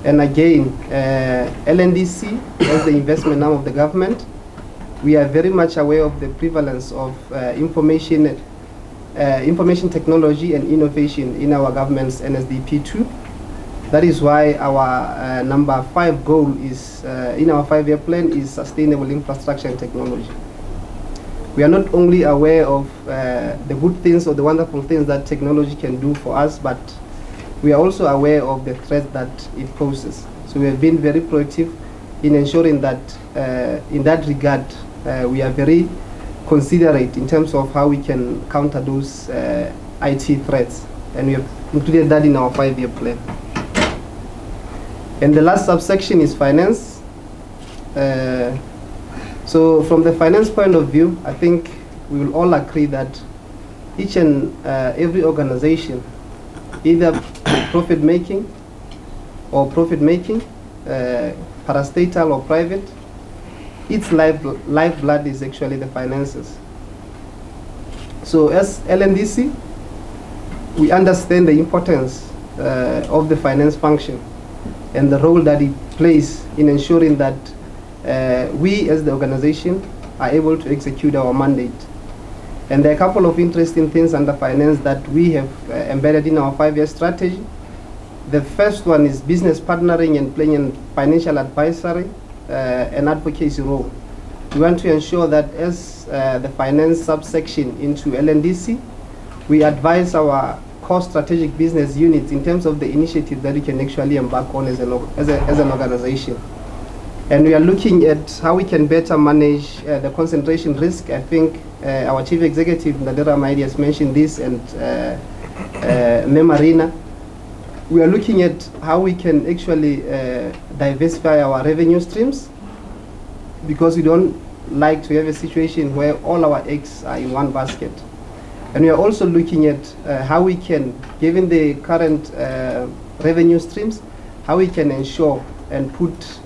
And again, LNDC, as the investment arm of the government, we are very much aware of the prevalence of information technology and innovation in our government's NSDP2. That is why our number 5 goal is, in our 5-year plan, is sustainable infrastructure and technology. We are not only aware of the good things or the wonderful things that technology can do for us, but we are also aware of the threat that it poses. So we have been very proactive in ensuring that in that regard, we are very considerate in terms of how we can counter those IT threats. And we have included that in our 5-year plan. And the last subsection is finance. So from the finance point of view, I think we will all agree that each and every organization, either profit-making or profit-making, parastatal or private, its lifeblood is actually the finances. So as LNDC, we understand the importance of the finance function and the role that it plays in ensuring that we as the organization are able to execute our mandate. And there are a couple of interesting things under finance that we have embedded in our 5-year strategy. The first one is business partnering and playing a financial advisory and advocacy role. We want to ensure that as the finance subsection into LNDC, we advise our core strategic business units in terms of the initiative that we can actually embark on as an organization. And we are looking at how we can better manage the concentration risk. I think our Chief Executive, Nadira Maidi, has mentioned this, and Memarina. We are looking at how we can actually diversify our revenue streams, because we don't like to have a situation where all our eggs are in one basket. And we are also looking at how we can, given the current revenue streams, how we can ensure and put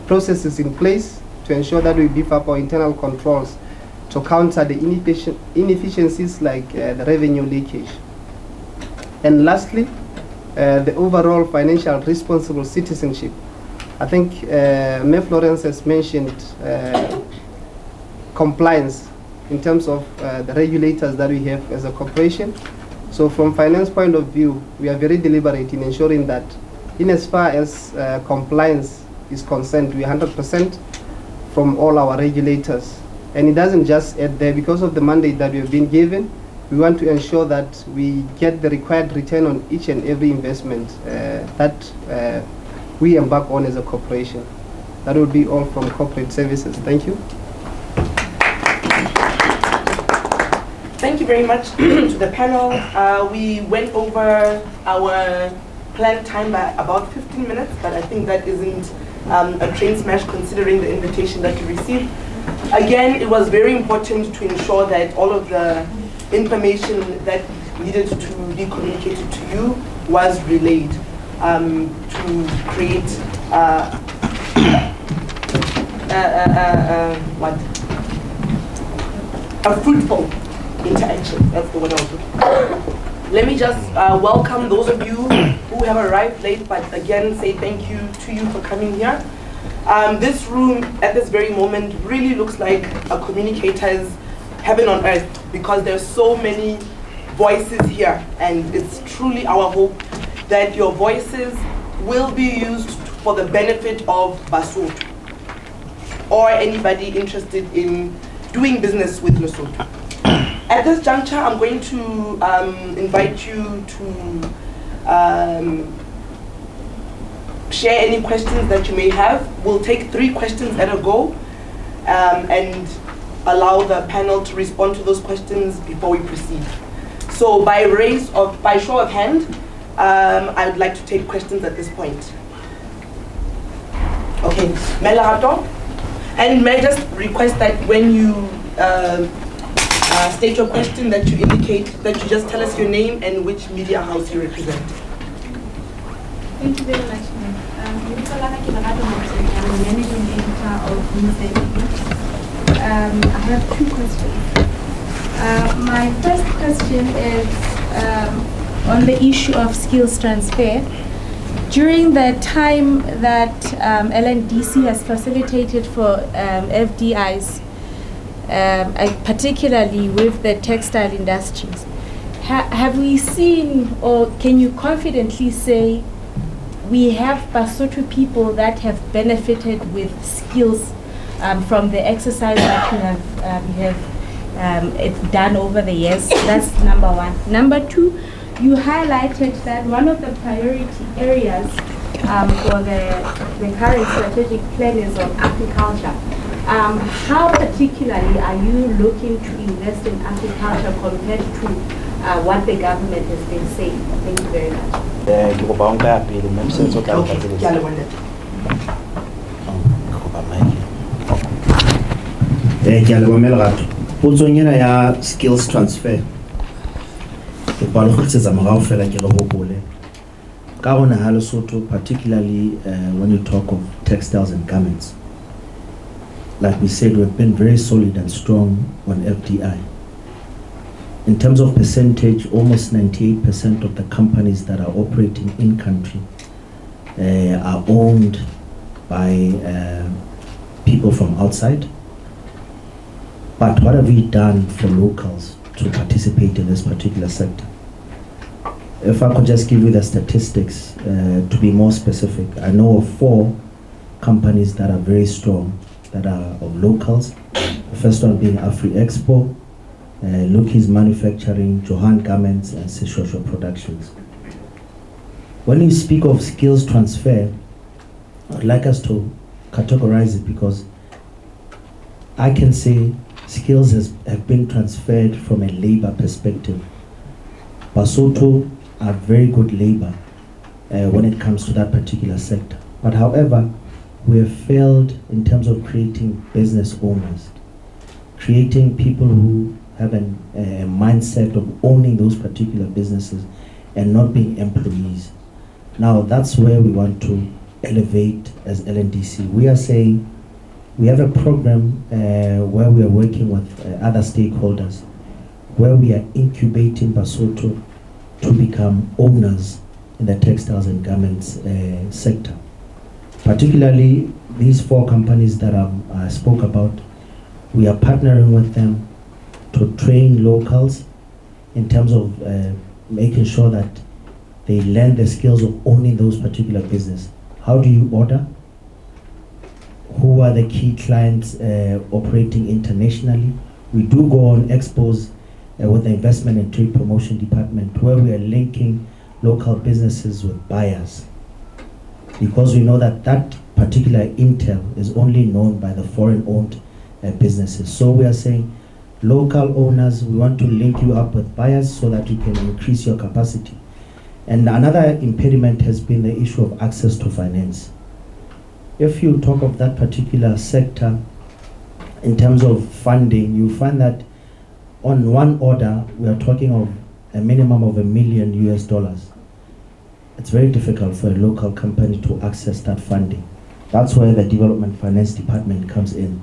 processes in place to ensure that we beef up our internal controls to counter the inefficiencies like the revenue leakage. And lastly, the overall financial responsible citizenship. I think Mayor Florence has mentioned compliance in terms of the regulators that we have as a corporation. So from finance point of view, we are very deliberate in ensuring that in as far as compliance is concerned, we are 100% from all our regulators. And it doesn't just end there. Because of the mandate that we have been given, we want to ensure that we get the required return on each and every investment that we embark on as a corporation. That will be all from corporate services. Thank you. Thank you very much to the panel. We went over our planned time by about 15 minutes, but I think that isn't a train smash considering the invitation that you received. Again, it was very important to ensure that all of the information that needed to be communicated to you was relayed to create a fruitful interaction. That's the word I was looking for. Let me just welcome those of you who have arrived late, but again say thank you to you for coming here. This room at this very moment really looks like a communicator's heaven on earth, because there's so many voices here, and it's truly our hope that your voices will be used for the benefit of Basotho or anybody interested in doing business with Lesotho. At this juncture, I'm going to invite you to share any questions that you may have. We'll take 3 questions at a go and allow the panel to respond to those questions before we proceed. So by show of hand, I would like to take questions at this point. Okay, Melahato. And may I just request that when you state your question, that you indicate, that you just tell us your name and which media house you represent. Thank you very much, ma'am. I'm the managing editor of News. I have 2 questions. My first question is on the issue of skills transfer. During the time that LNDC has facilitated for FDIs, particularly with the textile industries, have we seen, or can you confidently say, we have Basotho people that have benefited with skills from the exercise that you have done over the years? That's number 1. Number 2, you highlighted that one of the priority areas for the current strategic plan is on agriculture. How particularly are you looking to invest in agriculture compared to what the government has been saying? Thank you very much. Potsong ena ya skills transfer ke ba le khutsetsa morao fela ke re hopole ka rona ha Lesotho, particularly when you talk of textiles and garments. Like we said, we've been very solid and strong on FDI. In terms of percentage, almost 98% of the companies that are operating in country are owned by people from outside. But what have we done for locals to participate in this particular sector? If I could just give you the statistics to be more specific, I know of 4 companies that are very strong, that are of locals. The first one being Afri Expo, Luki's Manufacturing, Johan Garments, and Seshosho Productions. When you speak of skills transfer, I'd like us to categorize it, because I can say skills have been transferred from a labor perspective. Basotho are very good labor when it comes to that particular sector. But however, we have failed in terms of creating business owners, creating people who have a mindset of owning those particular businesses and not being employees. Now that's where we want to elevate as LNDC. We are saying we have a program where we are working with other stakeholders, where we are incubating Basotho to become owners in the textiles and garments sector. Particularly these 4 companies that I spoke about, we are partnering with them to train locals in terms of making sure that they learn the skills of owning those particular business. How do you order? Who are the key clients operating internationally? We do go on expos with the Investment and Trade Promotion Department, where we are linking local businesses with buyers, because we know that that particular intel is only known by the foreign-owned businesses. So we are saying, local owners, we want to link you up with buyers so that you can increase your capacity. And another impediment has been the issue of access to finance. If you talk of that particular sector in terms of funding, you find that on one order, we are talking of a minimum of $1 million US. It's very difficult for a local company to access that funding. That's where the Development Finance Department comes in.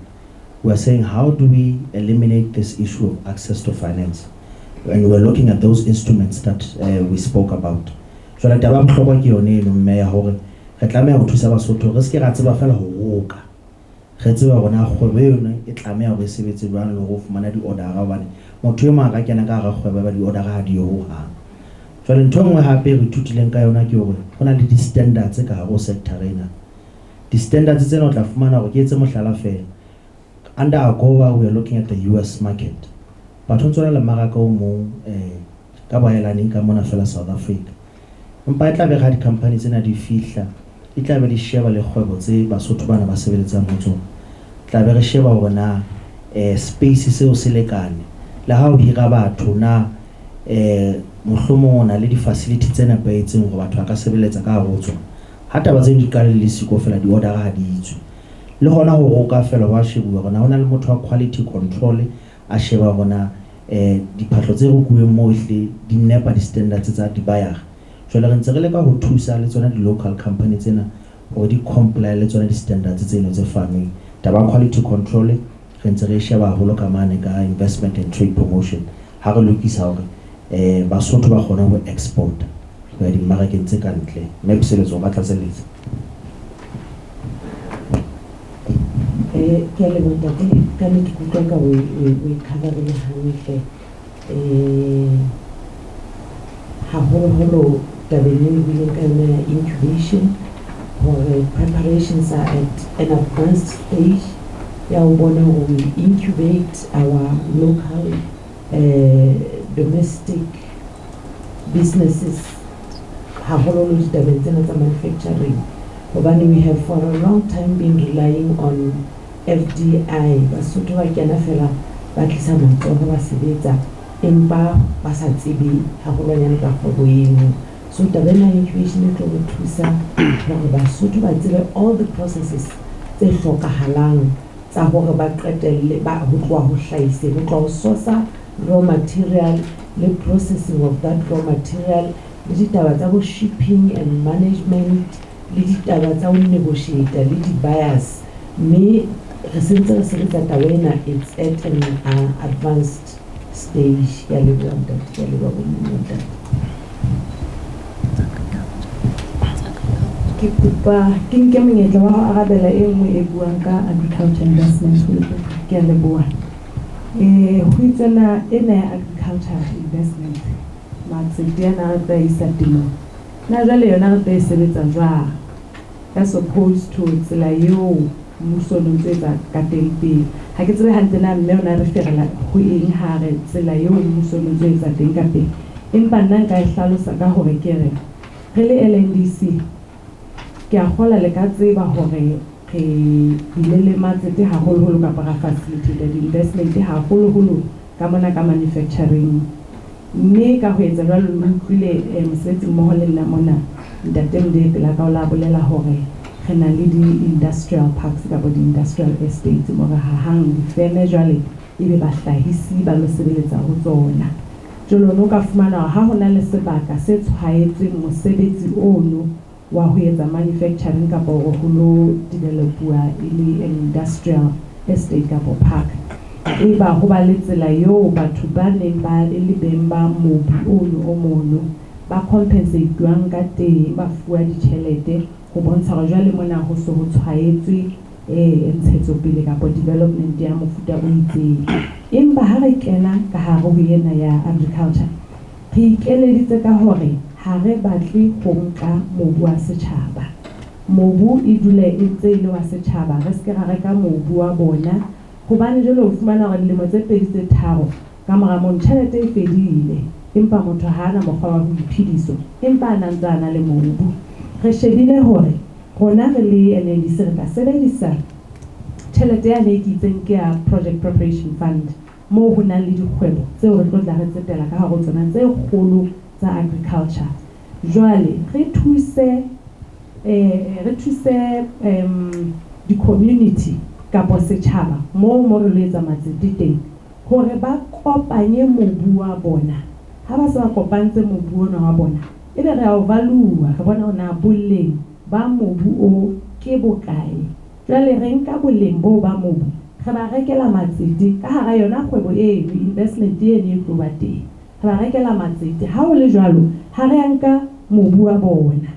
We're saying, how do we eliminate this issue of access to finance? And we're looking at those instruments that we spoke about. So la taba bohlokwa ke yone eno mme ya hore re tlameha ho thusa Basotho re se ke ra tseba fela ho roka. Re tseba bona kgwebo yona e tlameha ho sebetsa jwang le ho fumana di-order hobane motho e mong a kena ka hara kgwebo ba di-order ha di ho hang. Jwale ntho nngwe hape re ithutileng ka yona ke hore ho na le di-standards ka hare ho sector ena. Di-standards tsena o tla fumana hore ke etse mohlala fela. Under AGOA, we are looking at the US market. But on le maraka o mong ka baelaneng ka mona fela South Africa. Empa e tla be ga di-company tsena di fihla, e tla be di sheba le kgwebo tse Basotho bana ba sebeletsang ho tsona. Tla be re sheba hore na space seo se lekane. Le ha o hira batho na mohlomong o na le di-facility tse nepahetseng hore batho ba ka sebeletsa ka hare ho tsona. Ha taba tseno di ka le siko fela di-order ha di itswe. Le gona ho roka fela wa shebuwa gona hona le motho wa quality control a sheba gona diphahlo tse rukuweng mo hle di nepa di-standards tsa di-buyer. Jwale re ntse re leka ho thusa le tsona di-local company tsena hore di comply le tsona di-standards tseno tse fanweng. Taba quality control re ntse re sheba haholo ka mane ka investment and trade promotion ha re lokisa hore Basotho ba kgona ho export ho ya dimmarakeng tse kantle. Mme boseletso ba tlatseletsa ke le bontate ka ne ke kutlwa ka we coverile hantle haholo tabeng e buileng ka yona ya incubation, hore preparations are at an advanced stage ya ho bona hore we incubate our local domestic businesses haholo le ditabeng tsena tsa manufacturing. Hobane we have for a long time been relying on FDI. Basotho ba kena fela ba tlisa matsoho ba sebetsa empa ba sa tsebe haholwanyane ka kgwebo eno. So tabena incubation e tlo go thusa hore Basotho ba tsebe all the processes tse hlokahalang tsa hore ba qetelle ba ho tloha ho hlahise, ho tloha ho source raw material le processing of that raw material le ditaba tsa bo shipping and management le ditaba tsa ho negotiate le di-buyers. Mme re sentse re sebetsa taba ena, it's at an advanced stage. Ke a leboha ntate, ke a leboha ntate. Ke kopa ke nke monyetla wa ho arabela e nngwe e buang ka agriculture investment. Ke a leboha. Ho itsena ena ya agriculture investment matsete ana re tla isa temong. Na jwale yona re tla e sebetsa jwang? As opposed to tsela eo mmuso o ntse etsa ka teng pele. Ha ke tsebe hantle na mme ona re ferela ho eng ha re tsela eo mmuso o ntse etsa teng ka pele. Empa nna nka e hlalosa ka hore ke re le LNDC ke a kgola le ka tseba hore re bile le matsete haholoholo kapa ra facilitated investment haholoholo ka mona ka manufacturing. Mme ka ho etsa jwalo le utlwile mosebetsi mmoho le nna mona ntate Mdete la ka o la bolela hore re na le di-industrial parks kapa di-industrial estates mo re hahang difeme jwale ebe bahlahisi ba lo sebeletsa ho tsona. Jwalo no ka fumana ha ho na le sebaka se tshwaetsweng mosebetsi ono wa ho etsa manufacturing kapa ho lo developua ile industrial estate kapa park. Eba ho ba le tsela eo batho ba neng ba le beng ba mobu ono o mono ba compensate-wang ka teng, ba fuwa ditjhelete ho bontsha hore jwale mona ho so ho tshwaetswe ntshetsopele kapa development ya mofuta o itseng. Empa ha re kena ka hare ho ena ya agriculture, re ikeleditse ka hore ha re batle ho nka mobu wa setjhaba. Mobu e dule e ntse e le wa setjhaba, re se ke ra reka mobu wa bona. Hobane jwale o fumana hore dilemo tse 2 tse 3 ka mora moo tjhelete e fedile, empa motho ha ana mokgwa wa ho iphediso, empa a ntse a na le mobu. Re shebile hore rona re le LNDC re ka sebedisa tjhelete ya ne ke itseng ke ya project preparation fund moo ho nang le dikgwebo tseo re tlo tla re tsetela ka hare ho tsona tse kgolo tsa agriculture. Jwale re thuse di-community kapa setjhaba moo re lo etsa matsete teng hore ba kopanye mobu wa bona. Ha ba se ba kopantse mobu ona wa bona, ebe re a o valua, re bona hona boleng ba mobu o ke bokae. Jwale re nka boleng bo ba mobu re ba rekela matsete ka hara yona kgwebo eno, investment eno e tlo ba teng. Re ba rekela matsete. Ha o le jwalo, ha re nka mobu wa bona,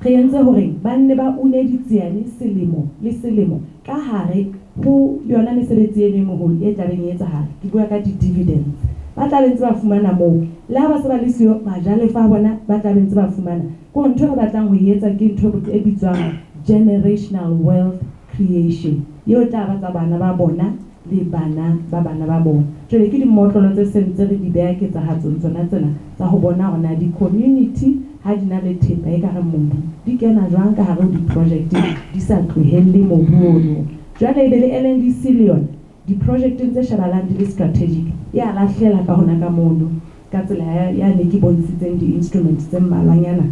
re entse hore ba nne ba une ditsiane selemo le selemo ka hare ho yona mesebetsi eno e moholo e tlabeng e etsahala. Ke bua ka di-dividends ba tla bentse ba fumana moo, le ha ba se ba le siyo majalefa a bona ba tla bentse ba fumana. Ko ntho re batlang ho etsa ke ntho e bitswang generational wealth creation, eo tla ba tsa bana ba bona le bana ba bona. Jwale ke dimmotlolo tse sentse re di beha ketsahatsong tsona tsena tsa ho bona hore na di-community ha di na le thepa e ka re mobu di kena jwang ka hare ho di-project di sa tlohelle mobu ono. Jwale ebe le LNDC le yona di-project tse shabalang di le strategic ya lahlela ka hona ka mono ka tsela ya ne ke bontshitseng di-instruments tse mmalwanyana.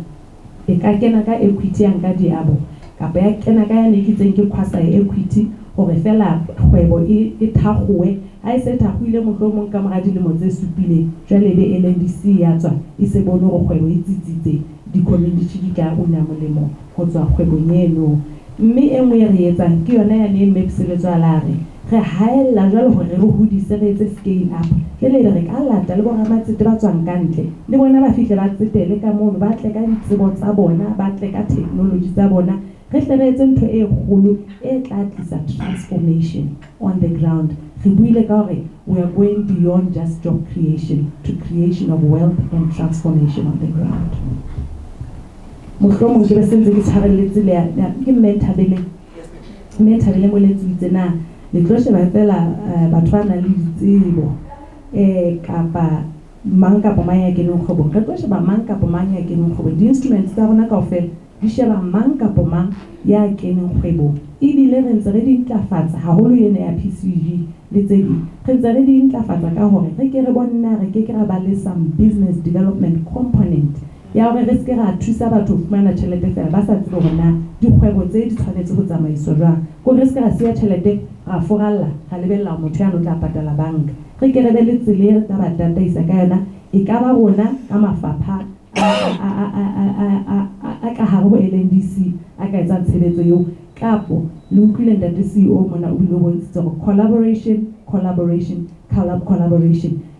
E ka kena ka equity yang ka diabo kapa ya kena ka ya ne ke tseng ke kwasa equity hore fela kgwebo e thakgoe. Ha e se thakgoile mohlomong ka mora dilemo tse 7, jwale ebe LNDC ya tswa e se bone hore kgwebo e tsitsitse, di-community di ka una molemo ho tswa kgwebong eno. Mme e nngwe re etsang ke yona ya ne mmepseletso a lare re haella jwalo hore re hodise re etse scale up. Jwale re ka lata le boramatsete ba tswang kantle le bona ba fihle ba tsetele ka mono, ba tle ka ditsebo tsa bona, ba tle ka technology tsa bona. Re tle re etse ntho e kgolo e tla tlisa transformation on the ground. Re buile ka hore we are going beyond just job creation to creation of wealth and transformation on the ground. Mohlomong ke be sentse ke tshwarelletse le ke mentabele mo letsetsi na le tlo sheba fela batho ba nang le ditsebo kapa mang kapa mang ya keneng kgwebong. Re tlo sheba mang kapa mang ya keneng kgwebong. Di-instruments tsa rona kaofela di sheba mang kapa mang ya keneng kgwebong. Ebile re ntse re di ntlafatsa haholo ena ya PCG le tse ding. Re ntse re di ntlafatsa ka hore re ke re bonna re ke ra ba le some business development component ya hore re se ra thusa batho ho fumana tjhelete fela ba sa tsebe hore na dikgwebo tse di tshwanetse ho tsamaiswa jwang. Ko re se ra siya tjhelete ra foralla ra lebella motho ya no tla patala banka. Re ke re be le tsele tsa ba tataisa ka yona e ka ba rona ka mafapha a ka hare ho LNDC a ka etsa tshebetso eo kapo le utlwile ntate CEO mona o bile o bontshitse hore collaboration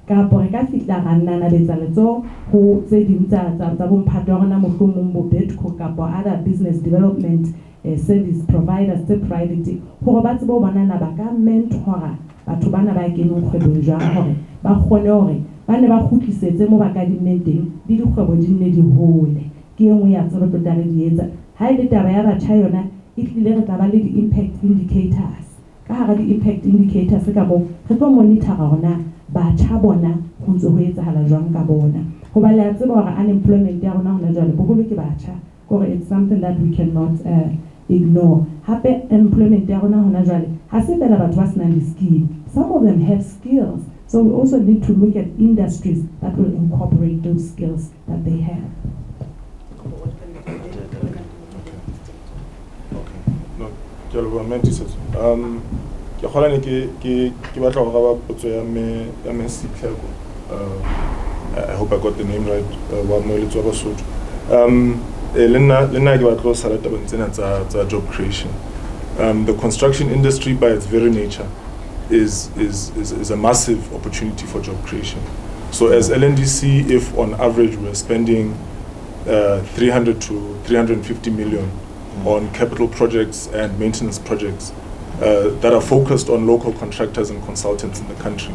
kapo re ka fitla ra nna letsa letso ho tse ding tsa bomphato wa rona mohlomong bo Betco kapo other business development service providers tse private hore ba tsebe ho banana ba ka mentora batho bana ba keneng kgwebong jwang hore ba kgone hore ba ne ba kgutlisetse mo ba ka dinneng teng di dikgwebo di nne di hole ke engwe ya tsebe tota re di etsa ha ile taba ya batjha yona e tlile re tla ba le di-impact indicators ka hara di-impact indicators ka mo re tlo monitora hona batjha bona ho ntse ho etsahala jwang ka bona ho ba le a tseba hore unemployment ya rona hona jwale boholo ke batjha gore it's something that we cannot ignore. Hape employment ya rona hona jwale ha se fela batho ba senang di-skill, some of them have skills, so we also need to look at industries that will incorporate those skills that they have. Ke leboha Mentisetso. Ke kgola ne ke batla go gaba potso ya me Sitlheko. I hope I got the name right. Wa moeletsi wa Basotho. Le nna ke batla go sala tabeng tsena tsa job creation. The construction industry by its very nature is a massive opportunity for job creation. So as LNDC, if on average we're spending 300 to 350 million on capital projects and maintenance projects that are focused on local contractors and consultants in the country.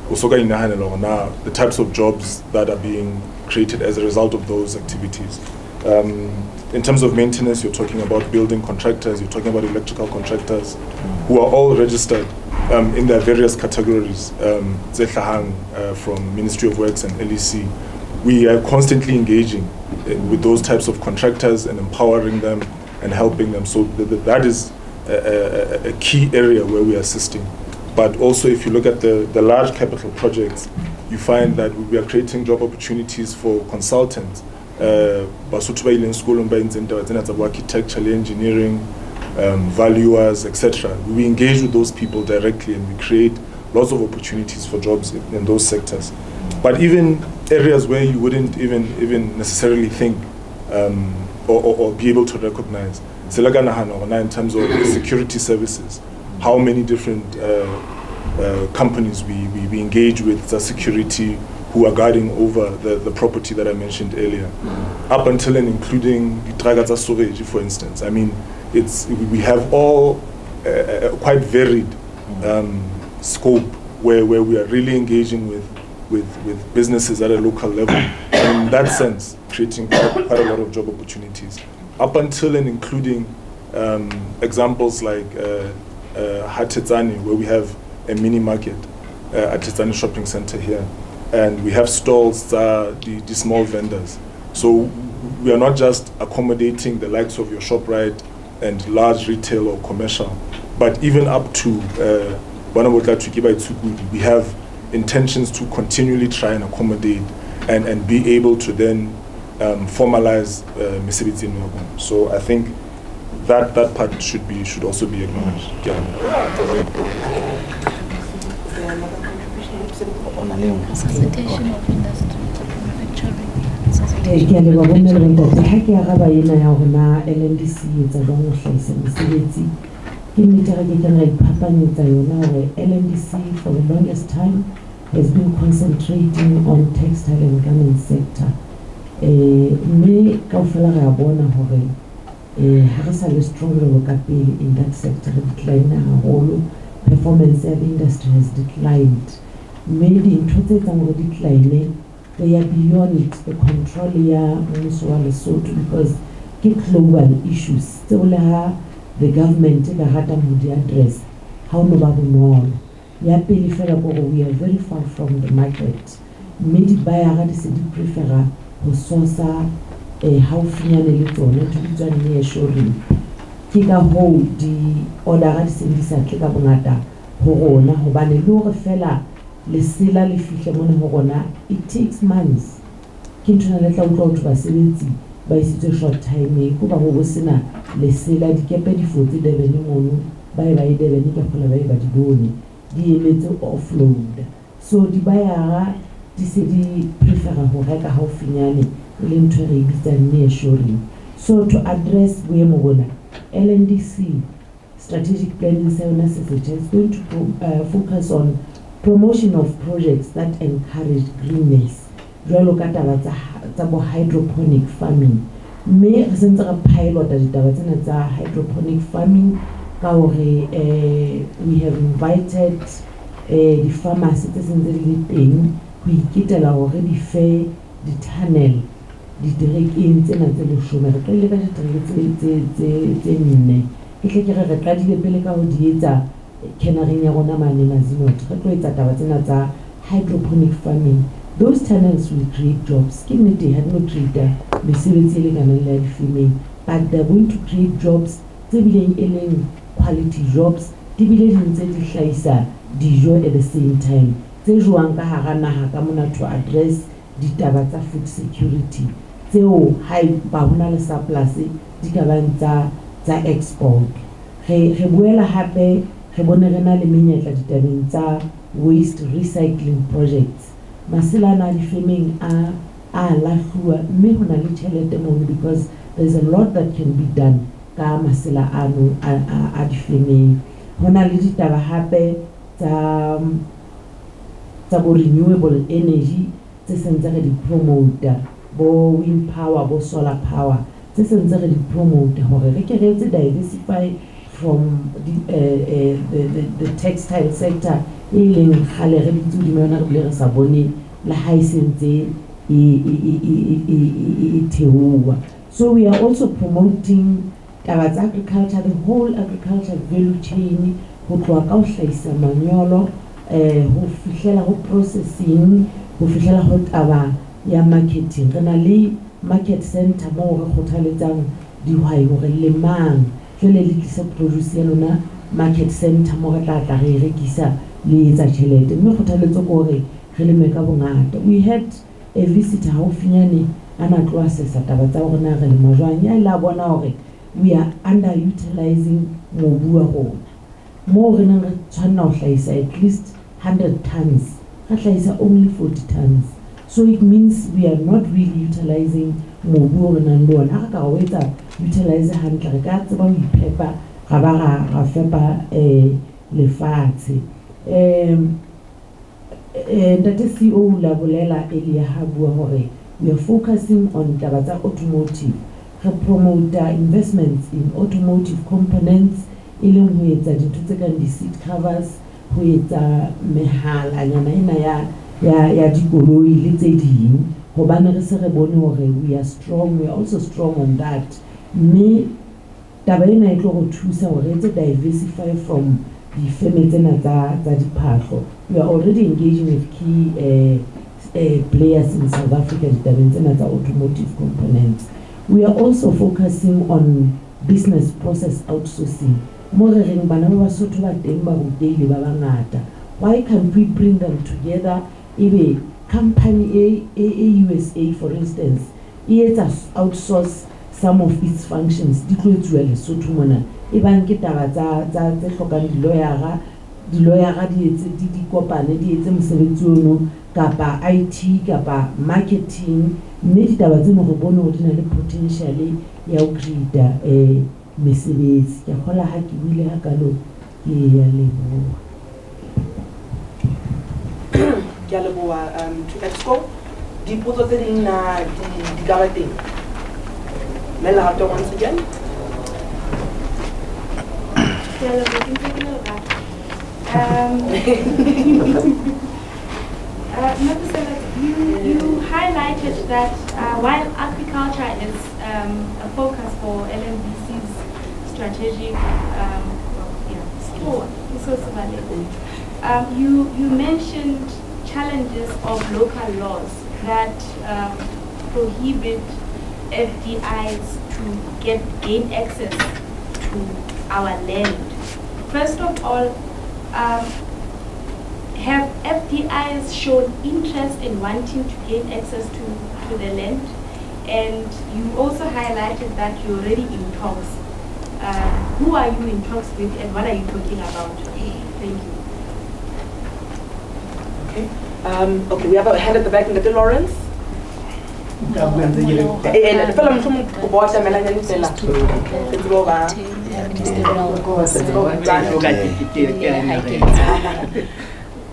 The types of jobs that are being created as a result of those activities. In terms of maintenance, you're talking about building contractors, you're talking about electrical contractors, who are all registered in their various categories, from Ministry of Works and LEC. We are constantly engaging with those types of contractors and empowering them and helping them. So that is a key area where we are assisting. But also if you look at the large capital projects, you find that we are creating job opportunities for consultants, architectural engineering, valuers, etc. We engage with those people directly and we create lots of opportunities for jobs in those sectors. But even areas where you wouldn't even necessarily think or be able to recognize, in terms of security services, how many different companies we engage with the security who are guarding over the property that I mentioned earlier, up until and including Dragaza storage, for instance. I mean, we have all quite varied scope where we are really engaging with businesses at a local level, and in that sense, creating quite a lot of job opportunities. Up until and including examples like Hatetsani, where we have a mini market at Hatetsani Shopping Center here, and we have stalls, the small vendors. So we are not just accommodating the likes of your ShopRite and large retail or commercial, but even up to we have intentions to continually try and accommodate and be able to then formalize Mesebetsi in Melbourne. So I think that part should also be acknowledged. Association of Industry Manufacturing. Ke a leba bonela ntate ha ke araba ena ya rona LNDC etsa jwang ho hlahisa mesebetsi ke nnete ga ke tla iphapanyetsa yona hore LNDC for the longest time has been concentrating on textile and garment sector. Mme kaofela re a bona hore ha re sa le strong jwalo ka pele in that sector, re decline haholo, performance of the industry has declined. Mme dintho tse etsang hore decline they are beyond the control ya mmuso wa Lesotho, because ke global issues tseo le ha the government e ka rata mo di address ha o no ba bonolo. Ya pele fela gore we are very far from the market, mme di bayara di se di prefera ho sourca haufinyane le tsona to di tswa nearshoring. Ke ka ho di order di se di sa tle ka bongata ho rona hobane le hore fela lesela le fihle mona ho rona it takes months. Ke ntona le tla utlwa batho ba sebetsi ba isitswe short time ko ba ho sena lesela dikepe di fotse Durban mono ba e Durban ke kgola ba di bone di emetse offload. So di bayara di se di prefera ho reka haufinyane le ntho re bitsang nearshoring. So to address boemo bona, LNDC strategic planning is going to focus on promotion of projects that encourage greenness. Jwalo ka taba tsa bo hydroponic farming. Me re sentse re pilot ditaba tsena tsa hydroponic farming ka hore we have invited the farmers tse sentse di le teng ho iketela hore di fe di tunnel di direkeng tsena tse 10 re tlile ka ditereke tse 4 ke tle ke re qadile pele ka ho di etsa kenaring ya rona mane Mazinot re tlo etsa taba tsena tsa hydroponic farming. Those tunnels will create jobs. Ke nnete ha no create mesebetsi le kana le difemeng, but they're going to create jobs tse bileng e leng quality jobs, di bile di ntse di hlaisa dijo at the same time tse jwang ka hara naha ka mona to address ditaba tsa food security tseo hai ba hona le surplus di ka bang tsa export. Re boela hape re bone re na le menyetla ditabeng tsa waste recycling projects. Masela na difemeng a lahluwa mme hona le tjhelete mo because there's a lot that can be done ka masela ano a difemeng. Hona le ditaba hape tsa bo renewable energy tse sentse re di promote, bo wind power, bo solar power tse sentse re di promote hore re ke re etse diversify from the textile sector e leng khale re ditse di mona re le sa bone la ha sentse theowa. So we are also promoting taba tsa agriculture, the whole agriculture value chain, ho tloha ka ho hlahisa manyolo ho fihlela ho processing, ho fihlela ho taba ya marketing. Re na le market center mo re kgothaletsang dihwai hore lemang jwale le tlisa produce ya lona market center mo re tla re rekisa le etsa tjhelete mme kgothaletso ko hore re leme ka bongata. We had a visitor haufinyane ana tloa sesa taba tsa hore na re lema jwang ya la bona hore we are underutilizing mobu wa rona mo re nang re tshwanna ho hlahisa at least 100 tons re hlahisa only 40 tons. So it means we are not really utilizing mobu re nang le ona. Ha ka o etsa utilize hantle re ka tseba ho ipepa ga ba ga fepa lefatshe. That is CEO la bolela elia ha bua hore we are focusing on taba tsa automotive. Re promote investments in automotive components e leng ho etsa dintho tse kang di seat covers, ho etsa mehala nyana ena ya dikoloi le tse ding hobane re se re bone hore we are also strong on that. Me taba ena e tlo go thusa hore etse diversify from the firms tsena tsa diphahlo. We are already engaging with key players in South Africa ditabeng tsena tsa automotive components. We are also focusing on business process outsourcing. More reng bana ba Basotho ba teng ba rutile ba bangata. Why can't we bring them together? Ebe company a USA for instance, it has outsourced some of its functions. Di tlo etsuwa Lesotho mona. E bang ke taba tsa hlokang di lawyer di etse di kopane di etse mosebetsi ono kapa IT kapa marketing mme ditaba tseno re bone hore di na le potential ya ho create mesebetsi. Ke kgola ha ke buile hakalo ke ya leboha. Ke a leboha to Exco dipotso tse ding na di ka ba teng. Mela hape once again. You highlighted that while agriculture is a focus for LNDC's strategic you mentioned challenges of local laws that prohibit FDIs to gain access to our land. First of all, have FDIs shown interest in wanting to gain access to the land? And you also highlighted that you're already in talks. Who are you in talks with and what are you talking about? Thank you. Okay. Okay, we have a hand at the back, Mr. Lawrence.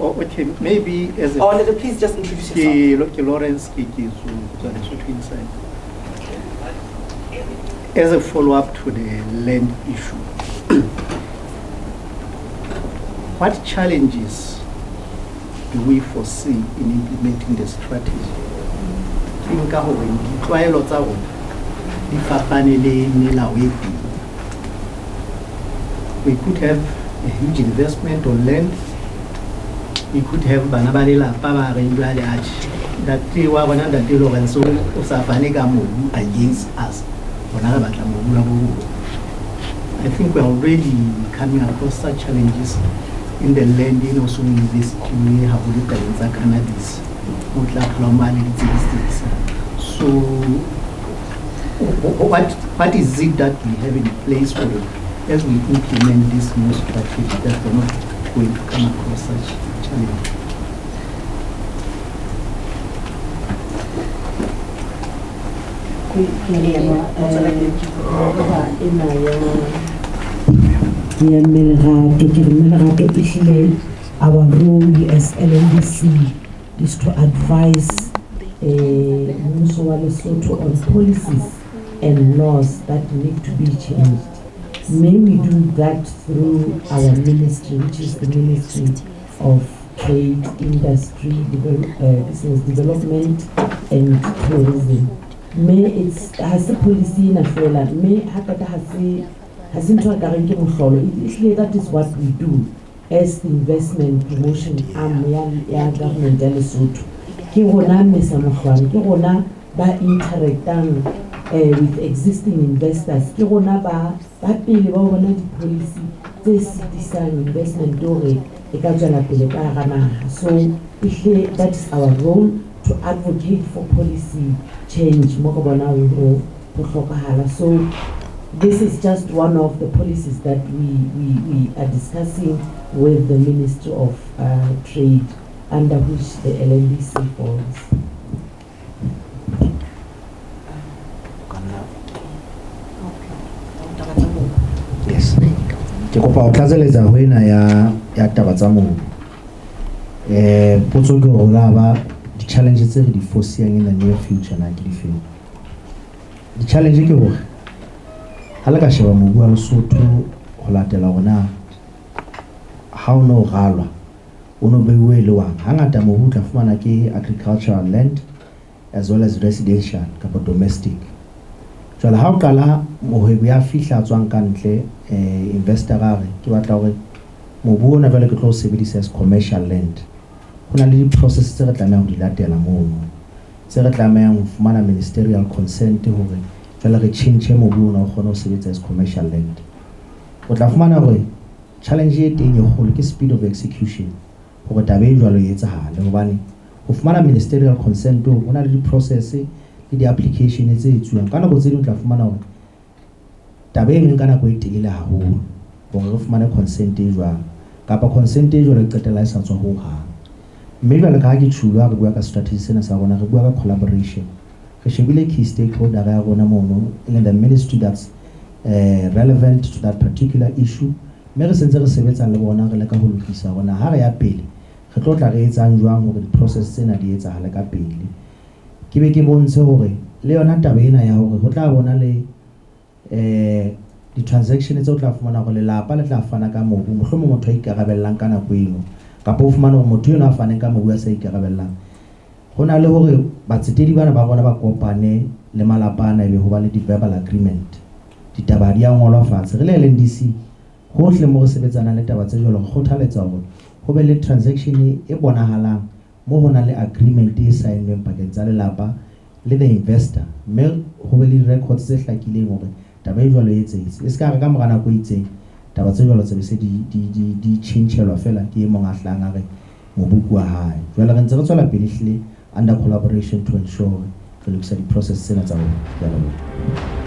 Oh, okay, maybe as a... Oh, please just introduce yourself. Okay, Lawrence inside. As a follow-up to the land issue, what challenges do we foresee in implementing the strategy? We could have a huge investment on land. We could have Banabalela Pava that they were one under the Lorenzo against us. I think we are already coming across such challenges in the land, also in this community, cannabis. So, what is it that we have in place for it as we implement this new strategy that we're not going to come across such challenges? Our role as LNDC is to advise on policies and laws that need to be changed. May we do that through our ministry, which is the Ministry of Trade, Industry, Business Development and Tourism. May it's has a policy in a fella, may Hakata has that is what we do as the investment promotion arm ya government ya Lesotho. Ke rona mesamagwane, ke rona ba interactang with existing investors, ke rona ba pele ba bona di policy tse sitisang investment dore e ka tswela pele ka hara naha. So that is our role, to advocate for policy change. So this is just one of the policies that we are discussing with the Ministry of Trade, under which the LNDC falls. Yes. Ke kopa o tlatseletsa ho ena ya taba tsa mobu. Potso ke hore ba di challenges tse re di foreseeing in the near future na ke di feng. Di challenge ke hore hala ka sheba mobu wa Lesotho ho latela hona ha o no galwa o no beiwe le wang hangata mobu tla fumana ke agricultural land as well as residential kapa domestic. Jwale ha o kala mohwebi ya fihla tswang ka ntle investor gare ke batla hore mobu ona vele ke tlo sebedisa as commercial land. Hona le di process tse re tlameha ho di latela moo tse re tlameha ho fumana ministerial consent hore jwale re change mobu ona o kgone ho sebetsa as commercial land. O tla fumana hore challenge e teng e kgolo ke speed of execution hore tabe e jwalo e etsahale hobane ho fumana ministerial consent ho na le di process le di application tse etsuwang ka nako tse ding o tla fumana hore tabe e neng ka nako e telele haholo hore re fumane consent e jwang kapa consent e jwalo e qetella e sa tswa ho hang. Mme jwale ka ha ke tshulwa re bua ka strategy sena sa rona re bua ka collaboration. Re shebile key stakeholder ya rona mono in the ministry that's relevant to that particular issue. Mme re sentse re sebetsa le bona re le ka ho lokisa rona ha re ya pele re tlo tla re etsang jwang hore di process tsena di etsahale ka pele. Ke be ke bontshe hore le yona taba ena ya hore ho tla bona le di transaction tse o tla fumana hore lelapa le tla fana ka mobu mohlomong motho a ikarabellang ka nako eno kapa o fumana hore motho yona a fane ka mobu a sa ikarabellang. Ho na le hore batsetedi bana ba bona ba kopane le malapana ebe ho ba le di verbal agreement, ditaba di a ngolwa fatshe. Re le LNDC hohle mo re sebetsana le taba tse jwalo re kgothaletsa hore ho be le transaction e bonahalang mo hona le agreement e signweng pakeng tsa lelapa le the investor, mme ho be le records tse hlakileng hore taba e jwalo e etsehetse. E ska re ka mora nako e itseng taba tse jwalo tse se di changelwa fela ke e mong a hlang a re mobuku wa hae. Jwale re ntse re tswela pele hle under collaboration to ensure re lokisa di process tsena tsa bona.